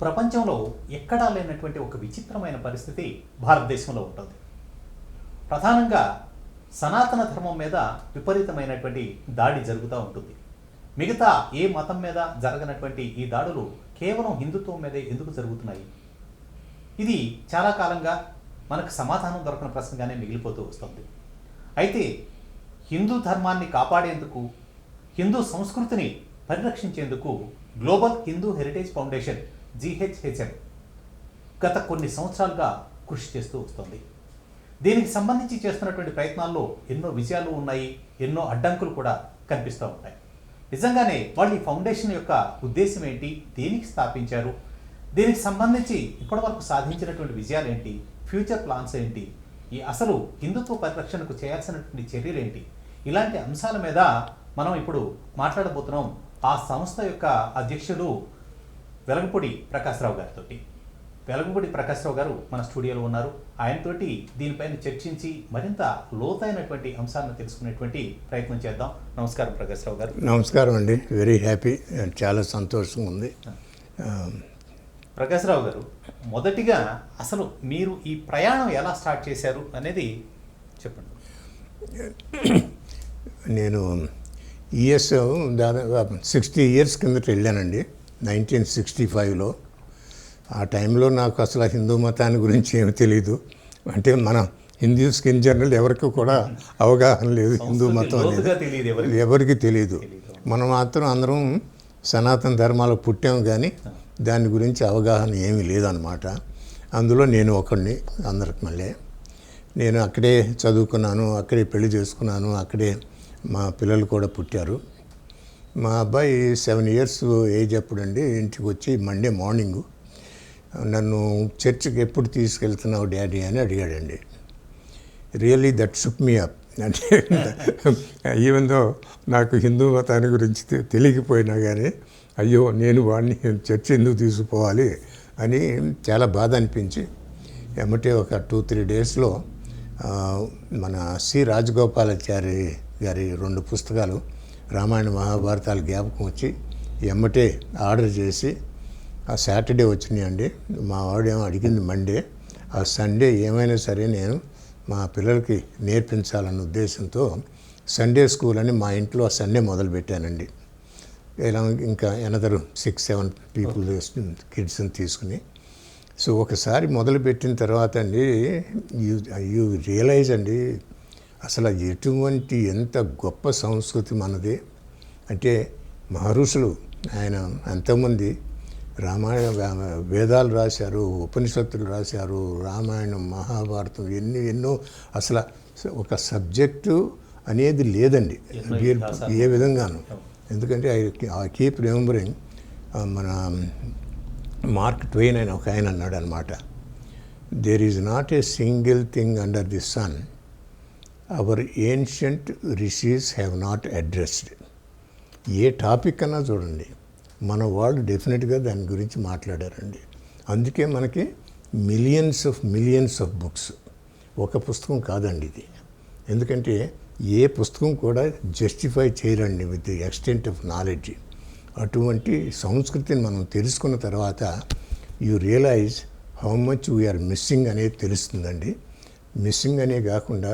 ప్రపంచంలో ఎక్కడా లేనటువంటి ఒక విచిత్రమైన పరిస్థితి భారతదేశంలో ఉంటుంది. ప్రధానంగా సనాతన ధర్మం మీద విపరీతమైనటువంటి దాడి జరుగుతూ ఉంటుంది. మిగతా ఏ మతం మీద జరగనటువంటి ఈ దాడులు కేవలం హిందుత్వం మీదే ఎందుకు జరుగుతున్నాయి? ఇది చాలా కాలంగా మనకు సమాధానం దొరకని ప్రశ్నగానే మిగిలిపోతూ వస్తుంది. అయితే హిందూ ధర్మాన్ని కాపాడేందుకు, హిందూ సంస్కృతిని పరిరక్షించేందుకు global Hindu heritage foundation GHHM గత కొన్ని సంవత్సరాలుగా కృషి చేస్తూ వస్తుంది. దీనికి సంబంధించి చేస్తున్నటువంటి ప్రయత్నాల్లో ఎన్నో విజయాలు ఉన్నాయి, ఎన్నో అడ్డంకులు కూడా కనిపిస్తూ ఉంటాయి. నిజంగానే వాళ్ళు ఈ ఫౌండేషన్ యొక్క ఉద్దేశం ఏంటి, దేనికి స్థాపించారు, దీనికి సంబంధించి ఇప్పటివరకు సాధించినటువంటి విజయాలు ఏంటి, ఫ్యూచర్ ప్లాన్స్ ఏంటి, ఈ అసలు హిందుత్వ పరిరక్షణకు చేయాల్సినటువంటి చర్యలు ఏంటి, ఇలాంటి అంశాల మీద మనం ఇప్పుడు మాట్లాడబోతున్నాం ఆ సంస్థ యొక్క అధ్యక్షుడు వెలగపూడి ప్రకాష్ రావు గారితో. వెలగపూడి ప్రకాష్ రావు గారు మన స్టూడియోలో ఉన్నారు. ఆయనతోటి దీనిపైన చర్చించి మరింత లోతైనటువంటి అంశాలను తెలుసుకునేటువంటి ప్రయత్నం చేద్దాం. నమస్కారం ప్రకాష్ రావు గారు. నమస్కారం అండి. వెరీ హ్యాపీ, చాలా సంతోషంగా ఉంది. ప్రకాష్ రావు గారు, మొదటిగా అసలు మీరు ఈ ప్రయాణం ఎలా స్టార్ట్ చేశారు అనేది చెప్పండి. నేను యుఎస్ దాదాపు 60 years కిందట వెళ్ళానండి, 1965లో. ఆ టైంలో నాకు అసలు హిందూ మతాన్ని గురించి ఏమి తెలియదు. అంటే మన హిందూస్కి ఇన్ జనరల్ ఎవరికి కూడా అవగాహన లేదు హిందూ మతం అనేది, ఎవరికి తెలియదు. మనం మాత్రం అందరం సనాతన ధర్మాలకు పుట్టాము, కానీ దాని గురించి అవగాహన ఏమీ లేదన్నమాట. అందులో నేను ఒకడిని అందరికి. మళ్ళీ నేను అక్కడే చదువుకున్నాను, అక్కడే పెళ్లి చేసుకున్నాను, అక్కడే మా పిల్లలు కూడా పుట్టారు. మా అబ్బాయి 7 years ఏజ్ అప్పుడండి ఇంటికి వచ్చి మండే మార్నింగు నన్ను చర్చికి ఎప్పుడు తీసుకెళ్తున్నావు డాడీ అని అడిగాడండి. Really that shook me up. అంటే ఈవెన్ దో నాకు హిందూ మతాన్ని గురించి తెలియకపోయినా కానీ, అయ్యో నేను వాడిని చర్చి ఎందుకు తీసుకుపోవాలి అని చాలా బాధ అనిపించి, ఏమంటే ఒక 2-3 daysలో మన సి రాజగోపాలాచారి గారి 2 పుస్తకాలు రామాయణ మహాభారతాలు జ్ఞాపకం వచ్చి ఎమ్మటే ఆర్డర్ చేసి ఆ సాటర్డే వచ్చినాయండి. మా వాడేమో అడిగింది మండే. ఆ సండే ఏమైనా సరే నేను మా పిల్లలకి నేర్పించాలన్న ఉద్దేశంతో సండే స్కూల్ అని మా ఇంట్లో ఆ సండే మొదలుపెట్టానండి. ఇలా ఇంకా ఎనదరు 6-7 people కిడ్స్ని తీసుకుని. సో ఒకసారి మొదలుపెట్టిన తర్వాత అండి యూ రియలైజ్ అండి అసలు ఎటువంటి ఎంత గొప్ప సంస్కృతి మనది. అంటే మహర్షులు ఆయన ఎంతోమంది రామాయణ వేదాలు రాశారు, ఉపనిషత్తులు రాశారు, రామాయణం మహాభారతం ఎన్నో. అసలు ఒక సబ్జెక్టు అనేది లేదండి ఏ విధంగాను. ఎందుకంటే ఐ కీప్ రిమెంబరింగ్ మన మార్క్ ట్వెయిన్ అని ఒక ఆయన అన్నాడు అనమాట, there is not a single thing under the sun our ancient rishis have not addressed. A topic అన్నా చూడండి మన వాళ్ళు డెఫినెట్గా దాని గురించి మాట్లాడారండి. అందుకే మనకి మిలియన్స్ ఆఫ్ బుక్స్. ఒక పుస్తకం కాదండి ఇది. ఎందుకంటే ఏ పుస్తకం కూడా జస్టిఫై చేయరండి with the extent of knowledge. అటువంటి సంస్కృతిని మనం తెలుసుకున్న తర్వాత you realise how much we are missing అనేది తెలుస్తుందండి. మిస్సింగ్ అనే కాకుండా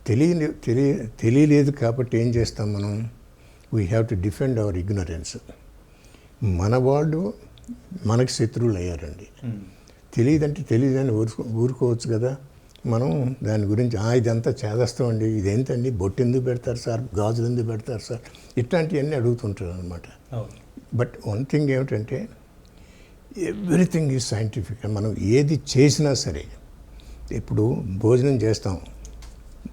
తెలియలేదు కాబట్టి ఏం చేస్తాం మనం, we have to defend our ignorance. మన వాళ్ళు మనకి శత్రువులు అయ్యారండి. తెలియదని ఊరుకోవచ్చు కదా. మనం దాని గురించి ఇదంతా చేదస్తామండి, ఇదేంటండి బొట్టు ఎందుకు పెడతారు సార్, గాజులు ఎందుకు పెడతారు సార్, ఇట్లాంటివన్నీ అడుగుతుంటారు అనమాట. బట్ వన్ థింగ్ ఏమిటంటే ఎవ్రీథింగ్ ఈజ్ సైంటిఫిక్. మనం ఏది చేసినా సరే, ఇప్పుడు భోజనం చేస్తాం,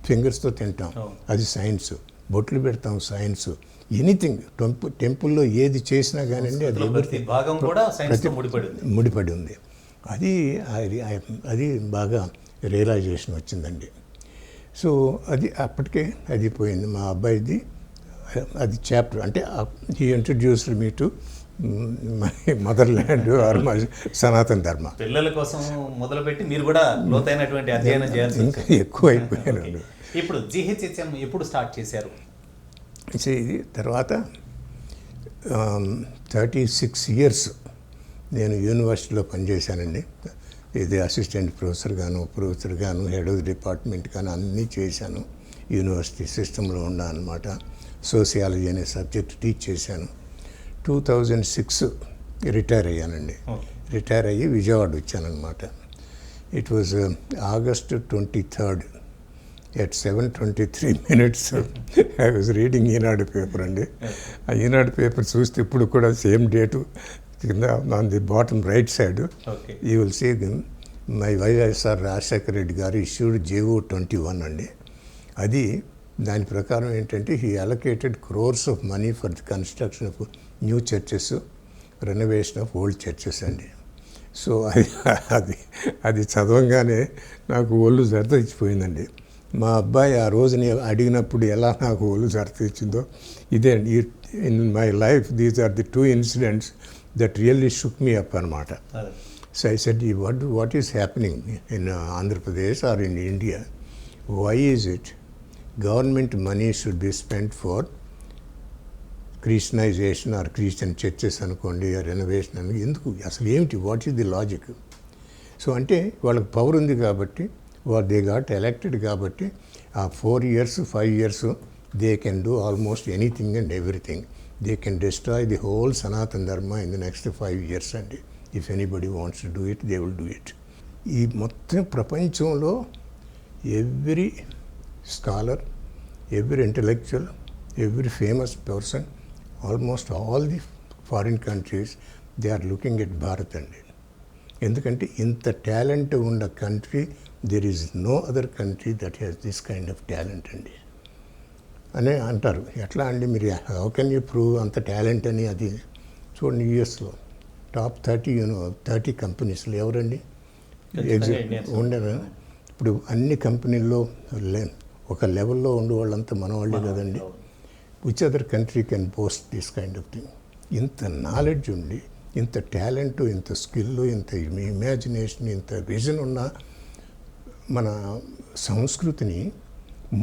ఫింగర్స్తో తింటాం, అది సైన్స్. బొట్లు పెడతాం, సైన్స్. ఎనీథింగ్ టెంపుల్లో ఏది చేసినా కానివ్వండి అది ముడిపడి ఉంది. అది బాగా రియలైజేషన్ వచ్చిందండి. సో అప్పటికే అది పోయింది. మా అబ్బాయిది అది చాప్టర్. అంటే he introduced me to mother land or my Sanatana Dharma. పిల్లల కోసం మొదలుపెట్టి మీరు కూడా లోతైనటువంటి అధ్యయనం చేయాల్సి ఇంకా ఎక్కువ అయిపోయాను. ఇప్పుడు GHHM ఎప్పుడు స్టార్ట్ చేశారు? ఇది తర్వాత 36 years నేను యూనివర్సిటీలో పనిచేశానండి. ఇది అసిస్టెంట్ ప్రొఫెసర్ గాను హెడ్ ఆఫ్ డిపార్ట్మెంట్ గాను అన్నీ చేశాను. యూనివర్సిటీ సిస్టంలో ఉన్నా అనమాట. సోషియాలజీ అనే సబ్జెక్ట్ టీచ్ చేశాను. 2006 రిటైర్ అయ్యానండి. రిటైర్ అయ్యి విజయవాడ వచ్చానమాట. It was August 23rd at 7:23 I was reading Eenadu paper అండి. ఆ ఈనాడు పేపర్ చూస్తే ఇప్పుడు కూడా సేమ్ డేటు కింద on the bottom right side you will see my YSR Rajasekhara Reddy garu issued JO 21 అండి. అది దాని ప్రకారం ఏంటంటే he allocated crores of money for the construction of new churches, renovation of old churches అండి. సో అది చదవంగానే నాకు ఒళ్ళు జరత ఇచ్చిపోయిందండి. మా అబ్బాయి ఆ రోజుని అడిగినప్పుడు ఎలా నాకు ఒళ్ళు జరత ఇచ్చిందో ఇదే in my life these are the 2 incidents that really shook me up అనమాట. So I said what is happening in Andhra Pradesh or in India? Why is it government money should be spent for Christianization or Christian churches అనుకోండి, renovation అని ఎందుకు అసలు ఏమిటి? What is the logic? So అంటే వాళ్ళకి power ఉంది కాబట్టి, they got elected కాబట్టి ఆ 4 years 5 years they can do almost anything and everything. They can destroy the whole Sanatan Dharma in the next 5 years అండి. If anybody wants to do it they will do it. ఈ మొత్తం ప్రపంచంలో every scholar, every intellectual, every famous person, almost all the foreign countries they are looking at Bharat అండి. ఎందుకంటే ఇంత talent ఉన్న country there is no other country that has this kind of talent అండి అని అంటారు. ఎట్లా అండి మీరు హౌ కెన్ యూ ప్రూవ్ అంత టాలెంట్ అని? అది చూడండి, యూఎస్లో టాప్ 30 కంపెనీస్లో ఎవరండి ఉండరు? ఇప్పుడు అన్ని కంపెనీల్లో ఒక లెవెల్లో ఉండే వాళ్ళంతా మన వాళ్ళే కదండి. Which other country can post this kind of thing? ఇంత నాలెడ్జ్ ఉండి, ఇంత టాలెంట్, ఇంత స్కిల్, ఇంత ఇమాజినేషన్, ఇంత విజన్ ఉన్న మన సంస్కృతిని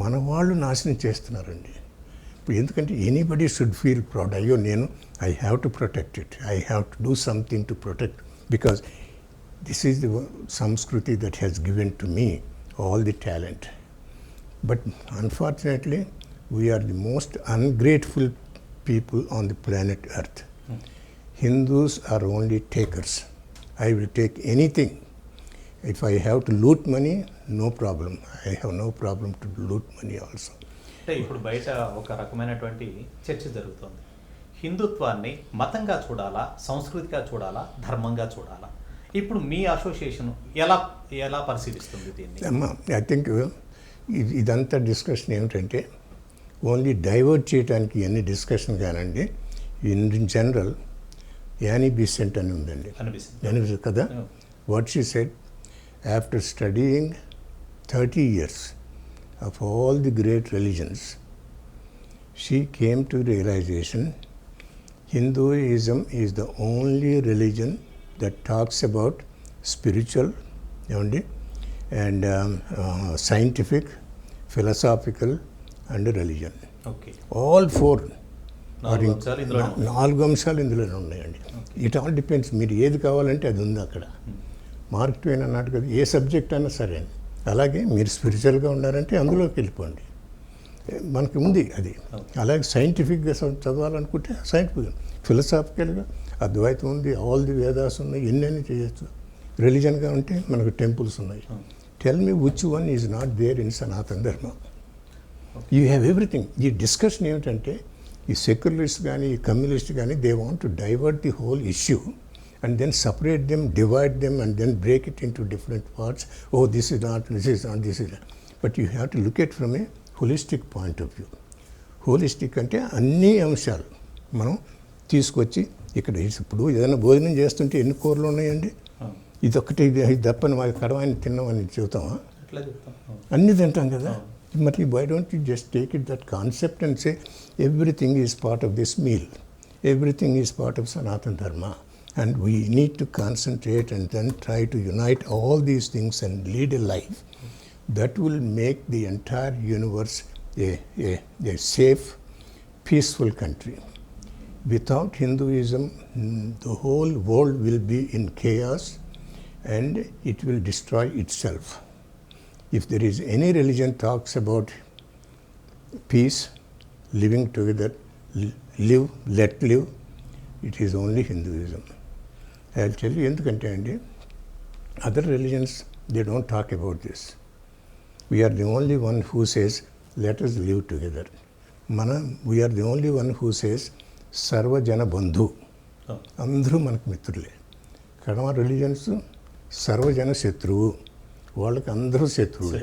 మన వాళ్ళు నాశనం చేస్తున్నారండి. ఇప్పుడు ఎందుకంటే ఎనీబడి షుడ్ ఫీల్ ప్రౌడ్. అయ్యో నేను I have to protect it, I have to do something to protect, because this is the sanskriti that has given to me all the talent. But unfortunately we are the most ungrateful people on the planet Earth. Hindus are only takers. I will take anything. If I have to loot money, no problem. I have no problem to loot money also. అంటే ఇప్పుడు బయట ఒక రకమైనటువంటి చర్చ జరుగుతుంది. హిందుత్వాన్ని మతంగా చూడాలా, సంస్కృతిగా చూడాలా, ధర్మంగా చూడాలా? ఇప్పుడు మీ అసోసియేషన్ ఎలా పరిశీలిస్తుంది దీన్ని? అమ్మా, ఐ థింక్ ఇదంతా డిస్కషన్ ఏమిటంటే ఓన్లీ డైవర్ట్ చేయడానికి ఎన్ని డిస్కషన్ కానండి. ఇన్ జనరల్ యానీ బిసెంట్ అని ఉందండి, అనిపిస్తుంది కదా. What she said, after studying 30 years of all the great religions, she came to realization Hinduism is the only religion that talks about spiritual and scientific, philosophical and religion. All 4 4 అంశాలు ఇందులోనే ఉన్నాయండి. It all depends, మీరు ఏది కావాలంటే అది ఉంది అక్కడ. Mark Twain అన్నట్టు కదా, ఏ సబ్జెక్ట్ అయినా సరే. అలాగే మీరు స్పిరిచువల్గా ఉన్నారంటే అందులోకి వెళ్ళిపోండి, మనకి ఉంది అది. అలాగే సైంటిఫిక్గా చదవాలనుకుంటే సైంటిఫిక్గా, ఫిలసాఫికల్గా అద్వైతం ఉంది, ఆల్ ది వేదాస్ ఉన్నాయి, ఎన్నైనా చేయొచ్చు. రిలీజన్గా ఉంటే మనకు టెంపుల్స్ ఉన్నాయి. Tell me which one is not there in Sanatan Dharma? You have everything. ఈ డిస్కషన్ ఏమిటంటే ఈ సెక్యులరిస్ట్ కానీ ఈ కమ్యూనిస్ట్ కానీ they want to divert the whole issue and then separate them, divide them and then break it into different parts. Oh this is not, this is not, this is. But you have to look at from a holistic point of view. Holistic అంటే అన్ని అంశాలు మనం తీసుకొచ్చి ఇక్కడ. ఇప్పుడు ఏదైనా భోజనం చేస్తుంటే ఎన్ని కూరలు ఉన్నాయండి? ఇదొక్కటి ఇది తప్పని మాకు కడవాయిని తిన్నామని చెబుతామా? అన్నీ తింటాం కదా. మరి why don't you just take it that concept and say everything is part of this meal, everything is part of Sanatan Dharma, and we need to concentrate and then try to unite all these things and lead a life that will make the entire universe a safe, peaceful country. Without Hinduism, the whole world will be in chaos and it will destroy itself. If there is any religion talks about peace, living together, live, let live, it is only Hinduism. I'll tell you ఎందుకంటే అండి, other religions, they don't talk about this. We are the only one who says, let us live together. We are the only one who says, సర్వజన బంధు, అందరూ మనకు మిత్రులే. కడమ religions సర్వజన శత్రువు, వాళ్ళకి అందరూ శత్రువులే.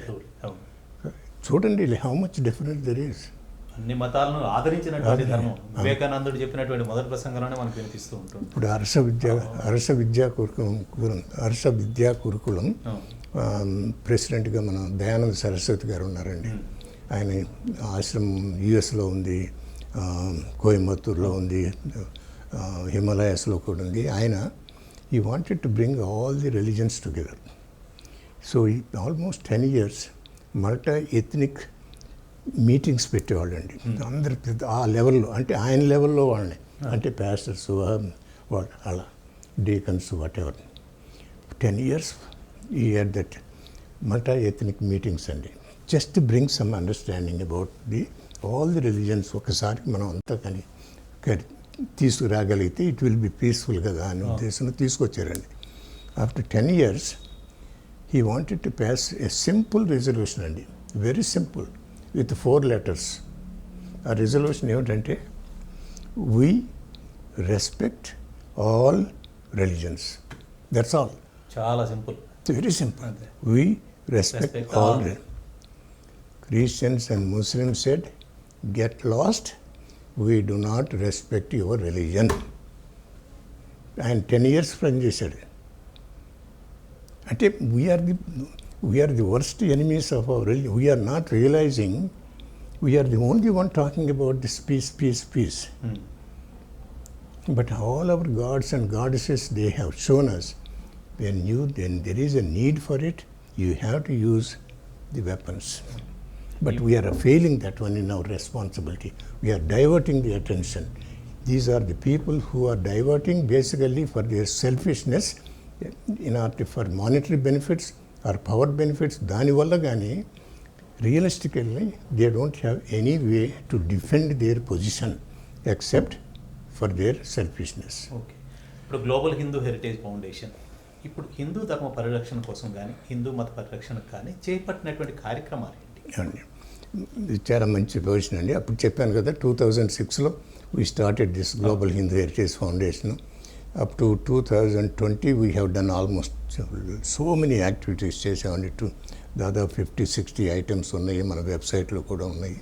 చూడండి how much difference there is. అన్ని మతాలను ఆదరించినటువంటి ధర్మం వివేకానందుడు చెప్పినటువంటి మొదటి ప్రసంగంలోనే మనకు వినిపిస్తూ ఉంటుంది. ఇప్పుడు హర్ష విద్యా కురుకులం ప్రెసిడెంట్గా మన దయానంద సరస్వతి గారు ఉన్నారండి. ఆయన ఆశ్రమం యుఎస్లో ఉంది, కోయంబత్తూరులో ఉంది, హిమాలయాస్లో కూడా ఉంది. ఆయన he wanted to bring all the religions together. So almost 10 years multi ethnic meetings పెట్టేవాళ్ళండి. అందరు ఆ లెవెల్లో, అంటే ఆయన లెవెల్లో వాళ్ళని, అంటే పాస్టర్స్ వాళ్ళు అలా deacons whatever. 10 years he had that multi ethnic meetings అండి, just bring some understanding about all the religions. ఒకసారి మనం అంతా కానీ తీసుకురాగలిగితే ఇట్ విల్ బి పీస్ఫుల్ కదా అని ఉద్దేశంలో తీసుకొచ్చారండి. After 10 years he wanted to pass a simple resolution అండి, వెరీ సింపుల్, విత్ 4 letters. ఆ రెజల్యూషన్ ఏమిటంటే, we respect all religions. That's all. చాలా simple, very simple. We respect all. Christians and Muslims said, get lost, we do not respect your religion. ఆయన 10 years పనిచేశాడు. అంటే we are the worst enemies of our religion. We are not realising we are the only one talking about this peace. But all our gods and goddesses, they have shown us when there is a need for it, you have to use the weapons. But we are failing that one in our responsibility. We are diverting the attention. These are the people who are diverting basically for their selfishness, in order for monetary benefits or power benefits. దాని వల్ల కానీ realistically they don't have any way to defend their position except for their selfishness. Okay, ఇప్పుడు global Hindu heritage foundation ఇప్పుడు హిందూ ధర్మ పరిరక్షణ కోసం కానీ హిందూ మత పరిరక్షణకు కానీ చేపట్టినటువంటి కార్యక్రమాలు ఏంటి? ఇది చాలా మంచి పొజిషన్ అండి. అప్పుడు చెప్పాను కదా, 2006లో we started this global Hindu heritage foundation. Up to 2020 we have done almost so many activities చేసామండి. దాదాపు 50-60 ఐటమ్స్ ఉన్నాయి, మన వెబ్సైట్లో కూడా ఉన్నాయి.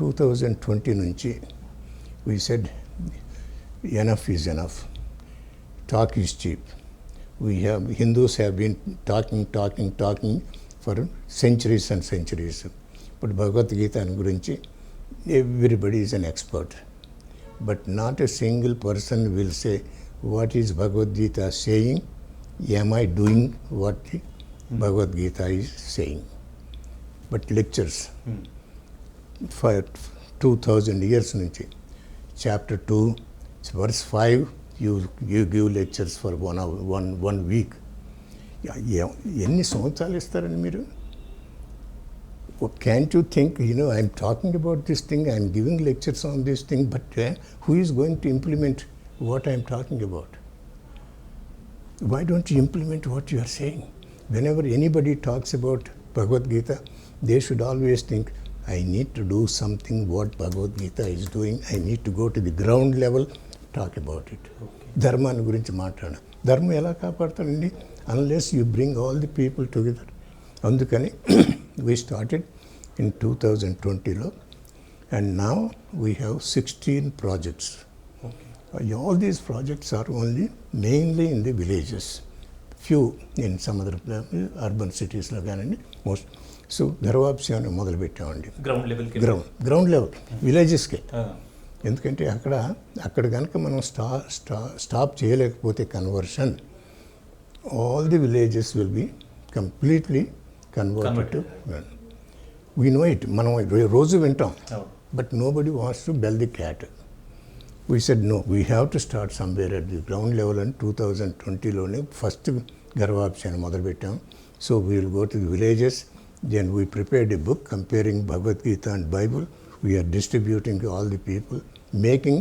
2020 నుంచి we said enough is enough, talk is cheap. Hindus have been talking for centuries and centuries. But Bhagavad Gita gurinchi, everybody is an expert. But not a single person will say, what is Bhagavad Gita saying? Am I doing what Bhagavad Gita is saying? But lectures, for 2000 years nunchi, chapter 2, verse 5, you give lectures for 1 hour, one week. ఎన్ని సంవత్సరాలు ఇస్తారని మీరు? Can't you think, I'm talking about this thing, I'm giving lectures on this thing, but who is going to implement what I'm talking about? Why don't you implement what you are saying? Whenever anybody talks about Bhagavad Gita, they should always think, I need to do something what Bhagavad Gita is doing. I need to go to the ground level, talk about it. ధర్మాన్ని గురించి మాట్లాడ. ధర్మం ఎలా కాపాడుతాడండి? Unless you bring all the people together. అందుకని we started in 2020లో, and now we have 16 projects. All these projects are only mainly in the villages, few in some other urban cities లో కానండి, మోస్ట్. సో ధర్వాప్సి అని మొదలుపెట్టామండి, ground level విలేజెస్కి. ఎందుకంటే అక్కడ కనుక మనం stop చేయలేకపోతే conversion, all the villages will be completely converted. We know it, మనం రోజు వింటాం, but nobody wants to bell the cat. We said no, we have to start somewhere at the ground level, and 2020లోనే first గర్వాభిషేకం మొదలుపెట్టాం. So we will go to the villages. Then we prepared a book comparing Bhagavad Gita and Bible. We are distributing to all the people, making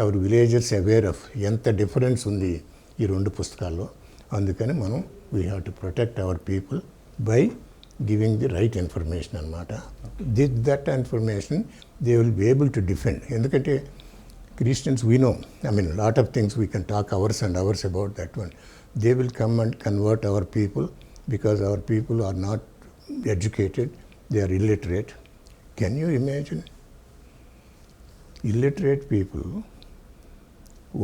our villagers aware of ఎంత difference ఉంది ఈ రెండు పుస్తకాల్లో. అందుకని మనం we have to protect our people by giving the right information అన్నమాట. That information they will be able to defend. ఎందుకంటే Christians, we know, I mean, a lot of things we can talk hours and hours about that one. They will come and convert our people because our people are not educated, they are illiterate. Can you imagine? Illiterate people,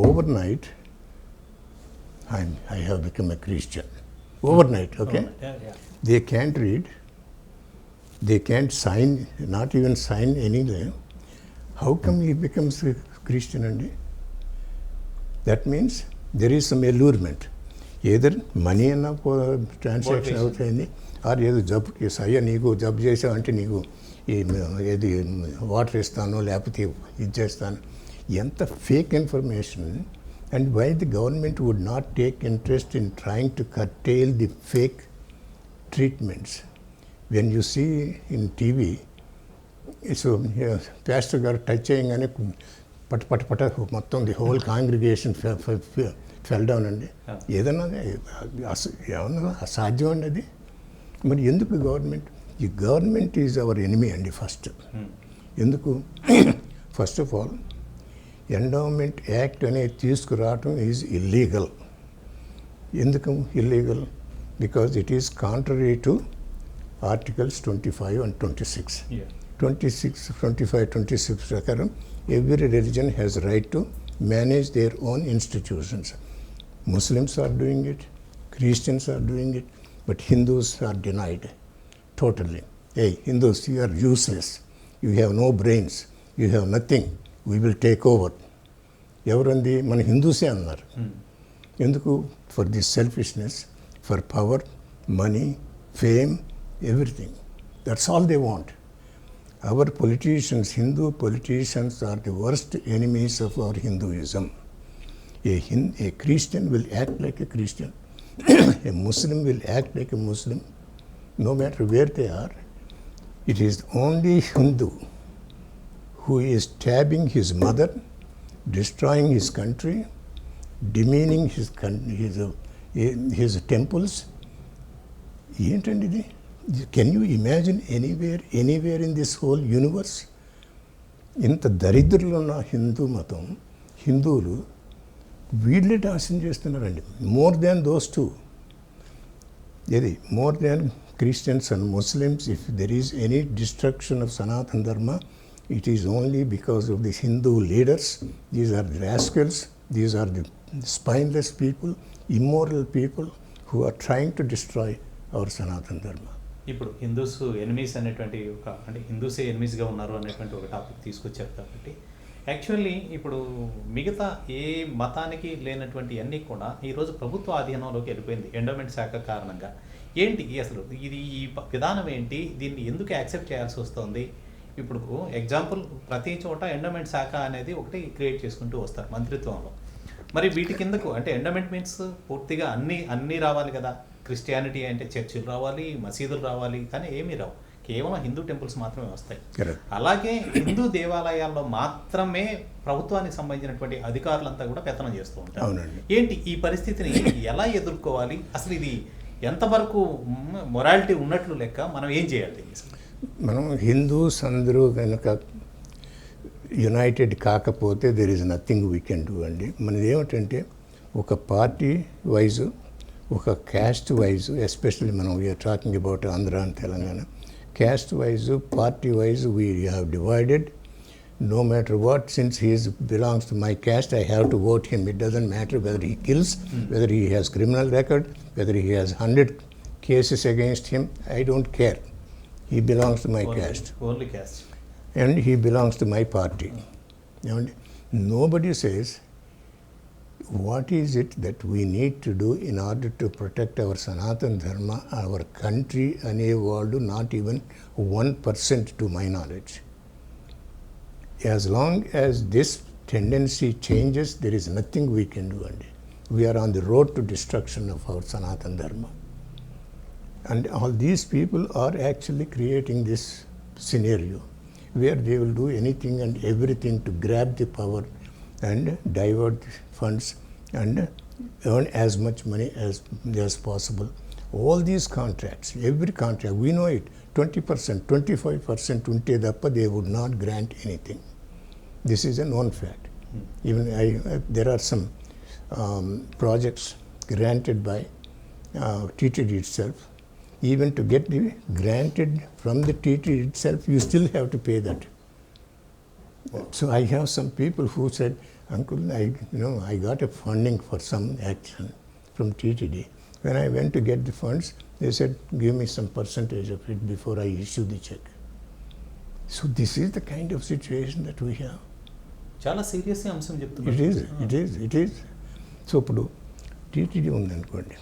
overnight, I have become a Christian. Overnight, okay? Yeah. They can't read, they can't sign, not even sign anywhere. How come he becomes a Christian? And that means there is some allurement. Either money అన్న transaction అవుతుంది, are ఏదో జబ్బుకి అయ్యా నీకు జబ్బు చేసావంటే నీకు ఏది water ఇస్తాను లేకపోతే ఇది చేస్తాను. ఎంత fake information. And why the government would not take interest in trying to curtail the fake treatments. When you see in TV, so pastor గారు టచ్ చేయగానే పట మొత్తం the whole congregation fell down అండి. ఏదన్నా ఏమన్నా అసాధ్యం అండి అది. మరి ఎందుకు గవర్నమెంట్? ఈ గవర్నమెంట్ ఈజ్ అవర్ ఎనిమీ అండి ఫస్ట్. ఎందుకు? First of all endowment act అనేది తీసుకురావటం ఈజ్ ఇల్లీగల్. ఎందుకు illegal? Because it is contrary to articles 25 and 26. 25, 26 ప్రకారం every religion has right to manage their own institutions. Muslims are doing it, Christians are doing it, but Hindus are denied totally. Hey, Hindus, you are useless. You have no brains. You have nothing. We will take over. ఎవరంది? మన హిందూసే అన్నారు. ఎందుకు? For this selfishness, for power, money, fame, everything. That's all they want. Our politicians, Hindu politicians, are the worst enemies of our Hinduism. A Christian will act like a Christian. A Muslim will act like a Muslim, no matter where they are. It is only Hindu who is stabbing his mother, destroying his country, demeaning his temples. ఏంటండి ఇది? Can you imagine anywhere in this whole universe? ఇంత దరిద్రులు ఉన్న హిందూ మతం, హిందువులు వీళ్ళే నాశనం చేస్తున్నారండి. More than those two. ఏది? More than Christians and Muslims. If there is any destruction of Sanatan Dharma, it is only because of the Hindu leaders. These are the rascals, these are the spineless people, immoral people who are trying to destroy our Sanatan Dharma. ఇప్పుడు Hindus enemies అనేటువంటి ఒక, అంటే హిందూసే ఎనిమీస్గా ఉన్నారు అనేటువంటి ఒక topic తీసుకొచ్చారు కాబట్టి, actually ఇప్పుడు మిగతా ఏ మతానికి లేనటువంటి అన్నీ కూడా ఈరోజు ప్రభుత్వ ఆధీనంలోకి వెళ్ళిపోయింది ఎండోమెంట్ శాఖ కారణంగా. ఏంటి అసలు ఇది, ఈ విధానం ఏంటి? దీన్ని ఎందుకు యాక్సెప్ట్ చేయాల్సి వస్తుంది? ఇప్పుడు ఎగ్జాంపుల్, ప్రతి చోట ఎండోమెంట్ శాఖ అనేది ఒకటి క్రియేట్ చేసుకుంటూ వస్తారు మంత్రిత్వంలో. మరి వీటి కిందకు అంటే ఎండోమెంట్ మీన్స్ పూర్తిగా అన్నీ రావాలి కదా. క్రిస్టియానిటీ అంటే చర్చిలు రావాలి, మసీదులు రావాలి, కానీ ఏమీ రావు. కేవలం హిందూ టెంపుల్స్ మాత్రమే వస్తాయి. అలాగే హిందూ దేవాలయాల్లో మాత్రమే ప్రభుత్వానికి సంబంధించినటువంటి అధికారులంతా కూడా పెత్తనం చేస్తూ ఉంటారు. ఏంటి ఈ పరిస్థితిని ఎలా ఎదుర్కోవాలి? అసలు ఇది ఎంతవరకు మొరాలిటీ ఉన్నట్లు లెక్క? మనం ఏం చేయాలి? మనం హిందూస్ అందరూ కనుక యునైటెడ్ కాకపోతే there is nothing we can do అండి. మనది ఏమిటంటే ఒక పార్టీ వైజు, ఒక క్యాస్ట్ వైజు, ఎస్పెషల్లీ మనం we are talking about Andhra and Telangana, caste wise, party wise we have divided. No matter what, since he belongs to my caste, I have to vote him. It doesn't matter whether he kills, whether he has criminal record, whether he has 100 cases against him. I don't care. He belongs to my caste. Only caste. And he belongs to my party. And nobody says what is it that we need to do in order to protect our Sanatan Dharma, our country, and a world, not even 1% to my knowledge. As long as this tendency changes, there is nothing we can do. And we are on the road to destruction of our Sanatan Dharma. And all these people are actually creating this scenario where they will do anything and everything to grab the power and divert funds and earn as much money as possible. All these contracts, every contract, we know it, 20%, 25% unte dappa they would not grant anything. This is a known fact. Even there are some projects granted by TTD itself. Even to get the granted from the TTD itself, you still have to pay that. Wow. So I have some people who said, Uncle, I got a funding for some action from TTD. When I went to get the funds, they said, give me some percentage of it before I issue the check. So this is the kind of situation that we have. చాలా serious అంశం చెప్తున్నారు. It is. So ఇప్పుడు TTD ఉందనుకోండి,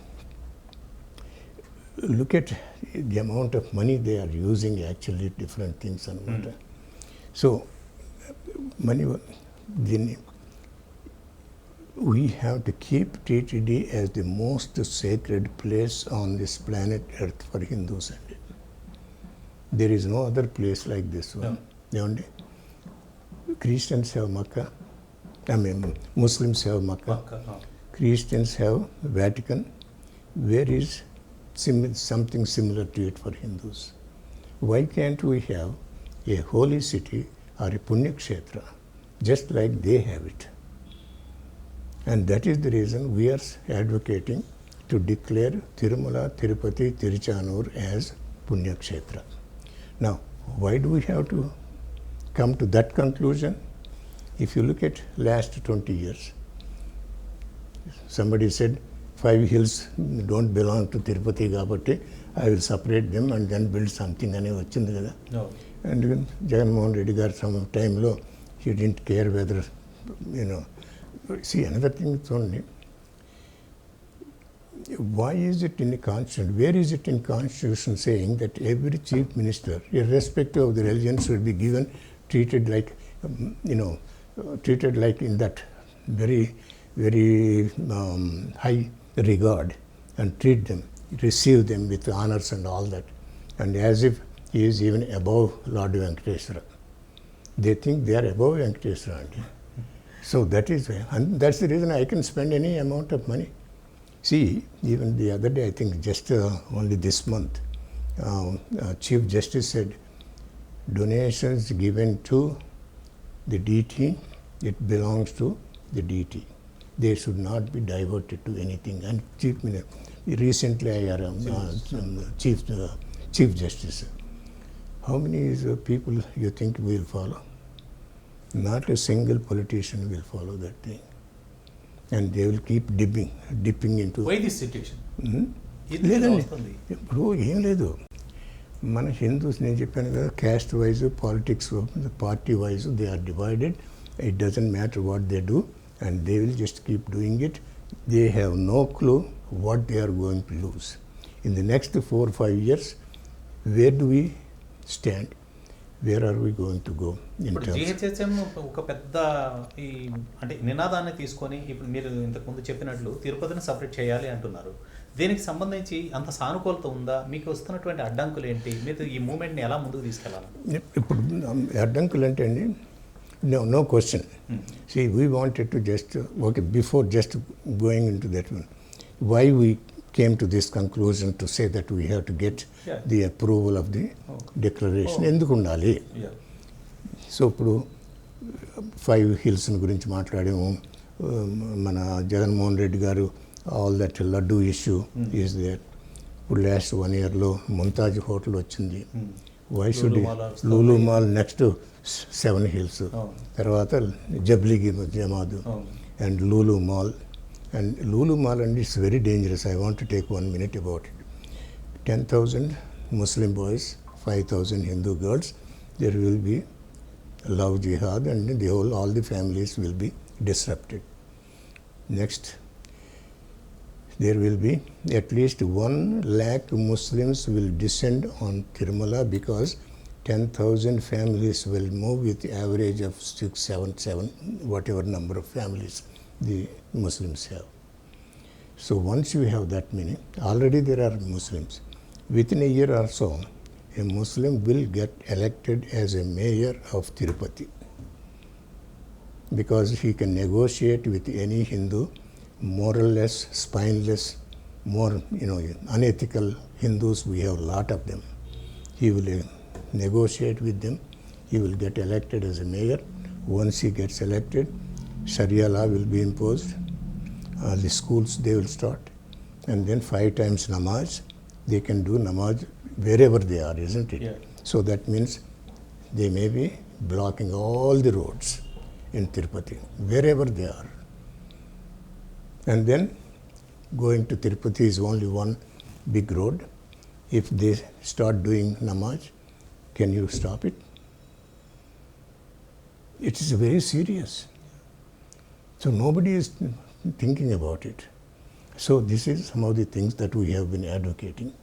look at the amount of money they are using actually different things anamata. So money, we have to keep TTD as the most sacred place on this planet Earth for Hindus. There is no other place like this one. Only Christians have Makkah, Muslims have Makkah. Christians have Vatican. Where is something similar to it for Hindus? Why can't we have a holy city or a Punya Kshetra just like they have it? And that is the reason we are advocating to declare Tirumala, Tirupati, Tiruchanur as Punya Kshetra. Now, why do we have to come to that conclusion? If you look at last 20 years, somebody said 5 hills don't belong to Tirupati Gabati, I will separate them and then build something ane vachindi kada. And Jagannath Reddy garu some time lo, he didn't care whether, see another thing is only, why is it in the constitution, where is it in constitution saying that every chief minister, irrespective of the religion, should be treated like in that very high regard and receive them with honors and all that, and as if he is even above Lord Venkateswara. They think they are above Venkateswara. So that is, and that's the reason I can spend any amount of money. See, even the other day, I think just only this month, Chief Justice said, donations given to the DT, it belongs to the DT. They should not be diverted to anything. And recently I heard Chief Justice. How many people you think will follow? Not a single politician will follow that thing. And they will keep dipping into... Why this situation? లేదండి ఇప్పుడు ఏం లేదు, మన Hindus నేను చెప్పాను కదా, caste wise politics party wise they are divided. It doesn't matter what they do and they will just keep doing it. They have no clue what they are going to lose. In the next 4 or 5 years, where do we stand? Where are we going to go in terms? GHSM ఒక పెద్ద ఈ అంటే నినాదాన్ని తీసుకొని ఇప్పుడు మీరు ఇంతకుముందు చెప్పినట్లు తిరుపతిని సపరేట్ చేయాలి అంటున్నారు. దీనికి సంబంధించి అంత సానుకూలత ఉందా? మీకు వస్తున్నటువంటి అడ్డంకులు ఏంటి? మీరు ఈ మూవ్మెంట్ని ఎలా ముందుకు తీసుకెళ్ళాలి? ఇప్పుడు అడ్డంకులు అంటే అండి, no question. See, we wanted to just, before just going into that one, why we came to this conclusion to say that we have to get the approval of the declaration. ఎందుకు ఉండాలి? So ఇప్పుడు 5 hills గురించి మాట్లాడాము. మన Jaganmohan Reddy garu all that laddu issue is there. ఇప్పుడు last 1 yearలో Mumtaz hotel వచ్చింది. Why should Lulu mall next 7 hills, తర్వాత జబ్లీ జమాదు and Lulu mall. And Lulu Mall, and it's very dangerous. I want to take 1 minute about it. 10,000 Muslim boys, 5,000 Hindu girls. There will be love jihad, and all the families will be disrupted. Next, there will be at least 1 lakh Muslims will descend on Tirumala because 10,000 families will move with the average of 6, 7, whatever number of families the Muslims have. So once you have that many, already there are Muslims. Within a year or so, a Muslim will get elected as a mayor of Tirupati, because he can negotiate with any Hindu, moralless, spineless, more unethical Hindus. We have a lot of them. He will negotiate with them. He will get elected as a mayor. Once he gets elected, Sharia law will be imposed. The schools, they will start, and then 5 times namaz. They can do namaz wherever they are, isn't it? Yeah. So that means they may be blocking all the roads in Tirupati, wherever they are. And then going to Tirupati is only one big road. If they start doing namaz, can you stop it? It is very serious. So nobody is thinking about it. So this is some of the things that we have been advocating.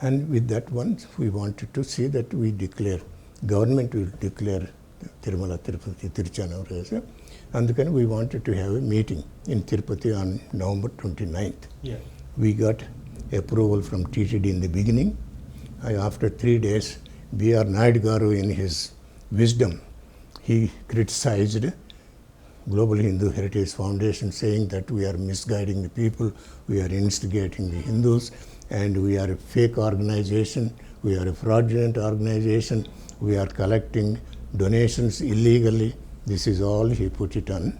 And with that one, we wanted to see that we declare, government will declare Tirumala Tirupati Tiruchanavara. Andukani we wanted to have a meeting in Tirupati on November 29th. Yeah. We got approval from TTD in the beginning. After 3 days, B.R. Naidu Garu, in his wisdom, he criticized Global Hindu Heritage Foundation, saying that we are misguiding the people, we are instigating the Hindus, and we are a fake organization, we are a fraudulent organization, we are collecting donations illegally. This is all he put it on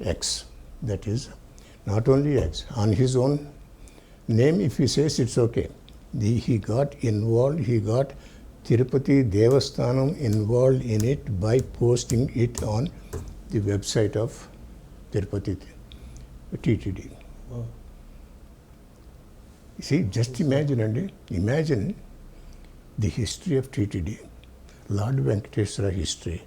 X. That is, not only X, on his own name, if he says it's okay. He got involved, he got Tirupati Devasthanam involved in it by posting it on the website of Tirupati TTD. Wow. See, just imagine the history of TTD, Lord Venkateswara history.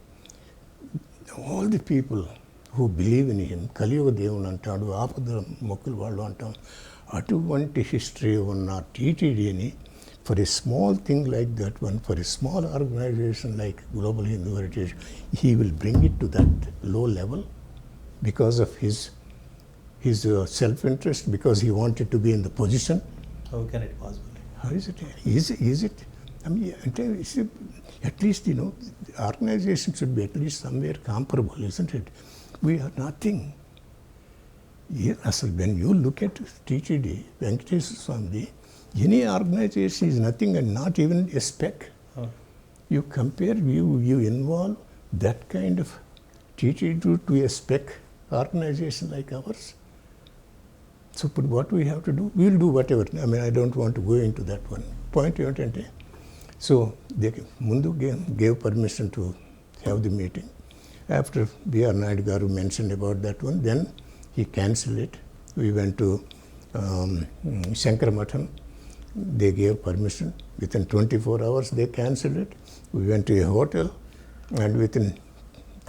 All the people who believe in him, Kaliyuga Devunu antadu, Aapada Mokkulu Vallu antam, అటువంటి history ఉన్న TTDని, for a small thing like that one, for a small organization like Global Hindu Heritage, he will bring it to that low level because of his self-interest, because he wanted to be in the position. How can it possible? How is it? Is it? I mean, at least, the organization should be at least somewhere comparable, isn't it? We are nothing. When you look at TTD, Venkateswara Swami, any organization is nothing and not even a speck. Huh. You compare, you involve that kind of TTD to a speck organization like ours. So but what we have to do, we will do whatever. I mean, I don't want to go into that one. Point ఏంటంటే, so they mundu gave permission to have the meeting. After B.R. Naidu Garu mentioned about that one, then he cancelled it. We went to Shankaramatham. They gave permission. Within 24 hours, they cancelled it. We went to a hotel, and within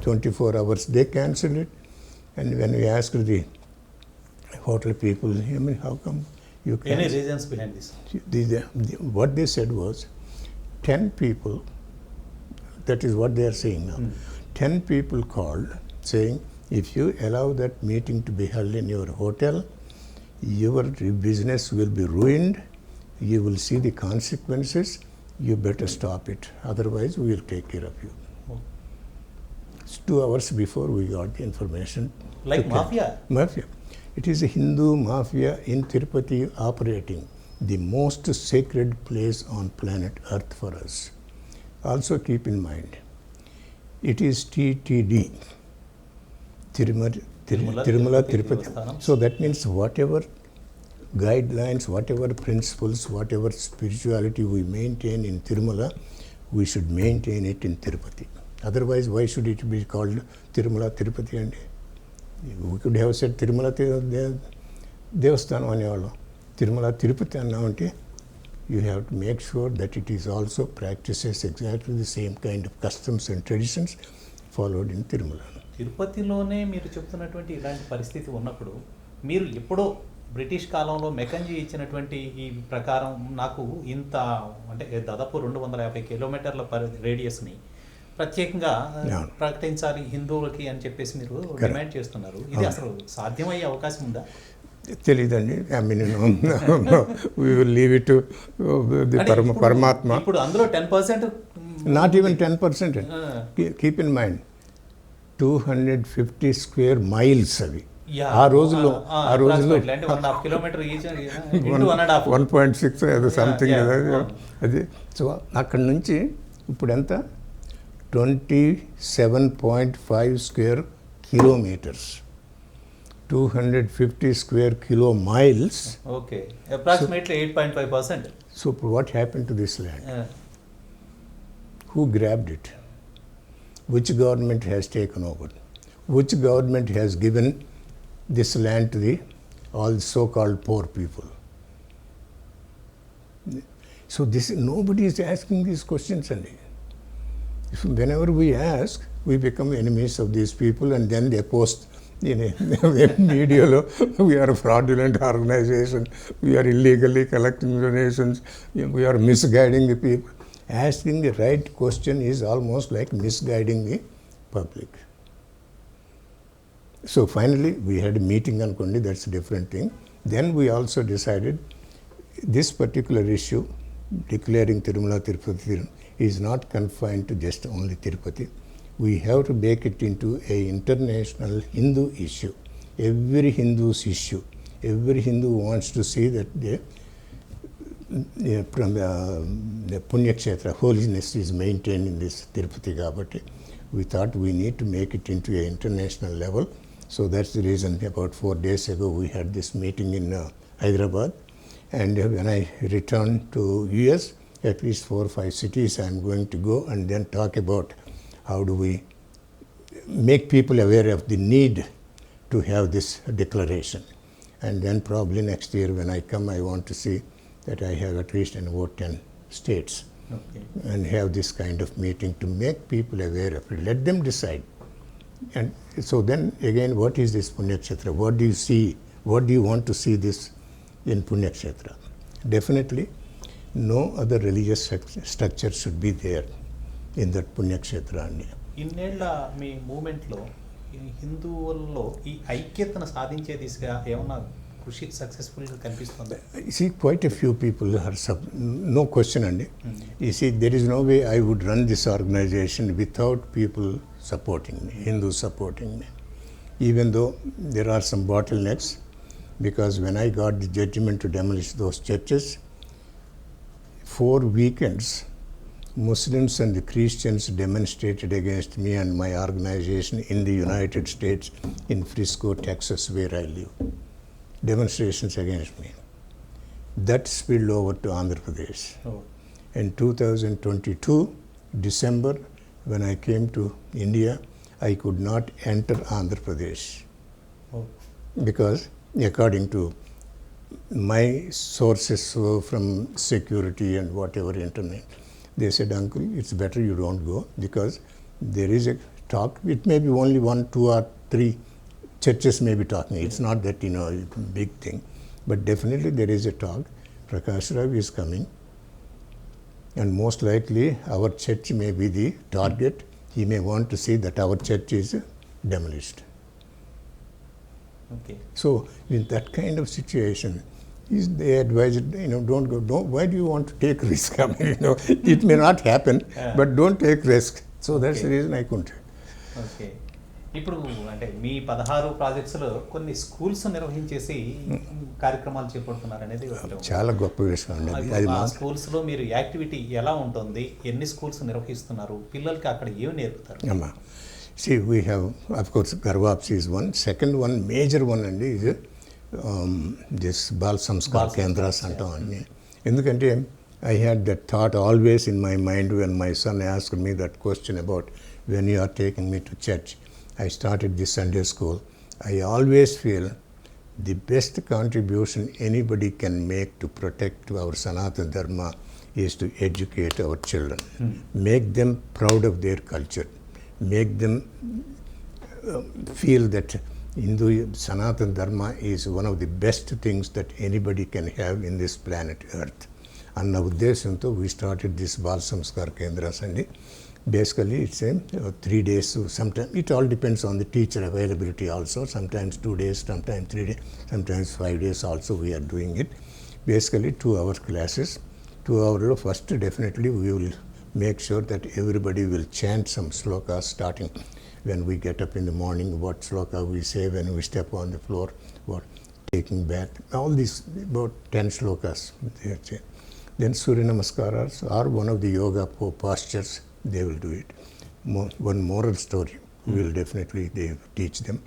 24 hours, they cancelled it. And when we asked the hotel people, I mean, how come you cancelled? Any reasons behind this? What they said was, 10 people, that is what they are saying now, 10 people called saying, if you allow that meeting to be held in your hotel, your business will be ruined, you will see the consequences, you better stop it, otherwise we will take care of you. Oh. It's 2 hours before we got the information. Like mafia? Mafia. It is a Hindu mafia in Tirupati operating, the most sacred place on planet Earth for us. Also keep in mind, it is TTD, Tirumala Tirupati. So that means whatever guidelines, whatever principles, whatever spirituality we maintain in Tirumala, we should maintain it in Tirupati. Otherwise, why should it be called Tirumala Tirupati? And we could have said Tirumala Devasthanam అనేవాళ్ళం. Tirumala Tirupati అన్నామంటే you have to make sure that it is also practices exactly the same kind of customs and traditions followed in Tirumala. తిరుపతిలోనే మీరు చెప్తున్నటువంటి ఇలాంటి పరిస్థితి ఉన్నప్పుడు మీరు ఎప్పుడో British కాలంలో Mackenzie ఇచ్చినటువంటి ఈ ప్రకారం నాకు ఇంత అంటే దాదాపు 250 కిలోమీటర్ల రేడియస్ని ప్రత్యేకంగా ప్రకటించాలి హిందువులకి అని చెప్పేసి మీరు డిమాండ్ చేస్తున్నారు. ఇది అసలు సాధ్యమయ్యే అవకాశం ఉందా? తెలీదండి. I mean we will leave it to the Paramatma. ఇప్పుడు అందులో 10%, not even 10%. Keep in mind 250 square miles అవి. ఆ రోజుల్లో 1.6 అది సంథింగ్ కదా అది. సో అక్కడి నుంచి ఇప్పుడు ఎంత 27.5 square kilometres, 250 square kilo miles. Okay, approximately 8.5%. So what happened to this land? Who grabbed it? Which government has taken over? Which government has given this land to the all so-called poor people? So nobody is asking these questions. So whenever we ask, we become enemies of these people, and then they post in media, we are a fraudulent organization, we are illegally collecting donations, we are misguiding the people. Asking the right question is almost like misguiding the public. So finally we had a meeting on Kondi, that's a different thing. Then we also decided this particular issue, declaring Tirumala Tirupati, is not confined to just only Tirupati. We have to make it into a international Hindu issue. Every Hindu's issue. Every Hindu wants to see that the Punya Kshetra, holiness is maintained in this Tirupati Gabati. We thought we need to make it into an international level. So that's the reason about 4 days ago we had this meeting in Hyderabad. And when I returned to US, at least 4 or 5 cities I'm going to go and then talk about how do we make people aware of the need to have this declaration. And then probably next year when I come, I want to see that I have at least in about 10 states. Okay. And have this kind of meeting to make people aware of it. Let them decide. And so then again, what is this Punya Kshetra? What do you see? What do you want to see this in Punya Kshetra? Definitely, no other religious structure should be there in that Punya Kshetra. ఇన్నేళ్ల మీ మూమెంట్లో హిందువుల్లో ఈ ఐక్యతను సాధించే దిశగా ఏమన్నా కృషి సక్సెస్ఫుల్గా కనిపిస్తుంది? You see, quite a few people are no question, Andy. You see, there is no way I would run this organization without people supporting me, Hindus supporting me. Even though there are some bottlenecks, because when I got the judgment to demolish those churches, 4 weekends, Muslims and the Christians demonstrated against me and my organization in the United States, in Frisco, Texas, where I live. Demonstrations against me. That spilled over to Andhra Pradesh. Oh. In 2022, December, when I came to India, I could not enter Andhra Pradesh. Oh. Because according to my sources from security and whatever internet, they said, uncle, it's better you don't go because there is a talk. It may be only 1, 2 or 3 churches may be talking. It's not that, big thing. But definitely there is a talk. Prakash Rao is coming. And most likely our church may be the target. He may want to see that our church is demolished. Okay. So in that kind of situation, they advised, don't go. Why do you want to take risk? I mean, it may not happen, but don't take risk. So that's the reason I couldn't. Okay. ఇప్పుడు అంటే మీ 16 ప్రాజెక్ట్స్లో కొన్ని schools నిర్వహించేసి కార్యక్రమాలు చేపడుతున్నారు అనేది చాలా గొప్ప విషయం అండి. ఆ స్కూల్స్లో మీరు యాక్టివిటీ ఎలా ఉంటుంది, ఎన్ని స్కూల్స్ నిర్వహిస్తున్నారు, పిల్లలకి అక్కడ ఏమి నేర్పుతారు? అమ్మా, see, we have, of course, Garvapsi is one. Second one, major one అండి, is this Bal Samskar Kendras అంటాం అండి. ఎందుకంటే I had that thought always in my mind when my son asked me that question about when you are taking me to church. I started this Sunday school. I always feel the best contribution anybody can make to protect our Sanatan Dharma is to educate our children, make them proud of their culture, make them feel that Hindu Sanatan Dharma is one of the best things that anybody can have in this planet Earth. అన్న ఉద్దేశంతో we started this Bal Samskar Kendras అండి. Basically it's a 3 days, sometimes it all depends on the teacher availability also, sometimes 2 days, sometimes 3 days, sometimes 5 days also we are doing it. Basically 2-hour classes. 2 hours first definitely we will make sure that everybody will chant some slokas starting when we get up in the morning, what sloka we say when we step on the floor, what taking bath, all these about 10 slokas. Then Surya Namaskaras or one of the yoga postures, they will do it. One moral story will definitely they teach them.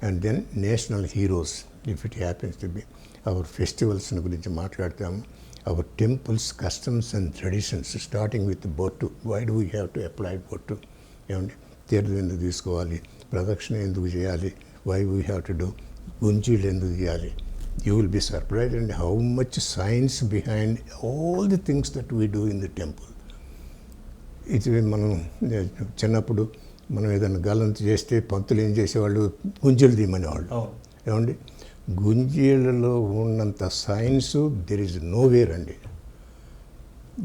And then national heroes, if it happens to be. Our festivals గురించి మాట్లాడతాము. Our temples, customs and traditions, starting with the bottu. Why do we have to apply bottu? ఏమండి తీర్థం ఎందుకు తీసుకోవాలి, ప్రదక్షిణ ఎందుకు చేయాలి, why we have to do, గుంజీలు ఎందుకు చేయాలి. You will be surprised and how much science behind all the things that we do in the temple. ఇది మనం చిన్నప్పుడు మనం ఏదైనా గల్లంత చేస్తే పంతులు ఏం చేసేవాళ్ళు, గుంజీలు తీయమనేవాళ్ళు. ఏమండి గుంజీలలో ఉన్నంత సైన్సు దెర్ ఈజ్ నోవేర్ అండి.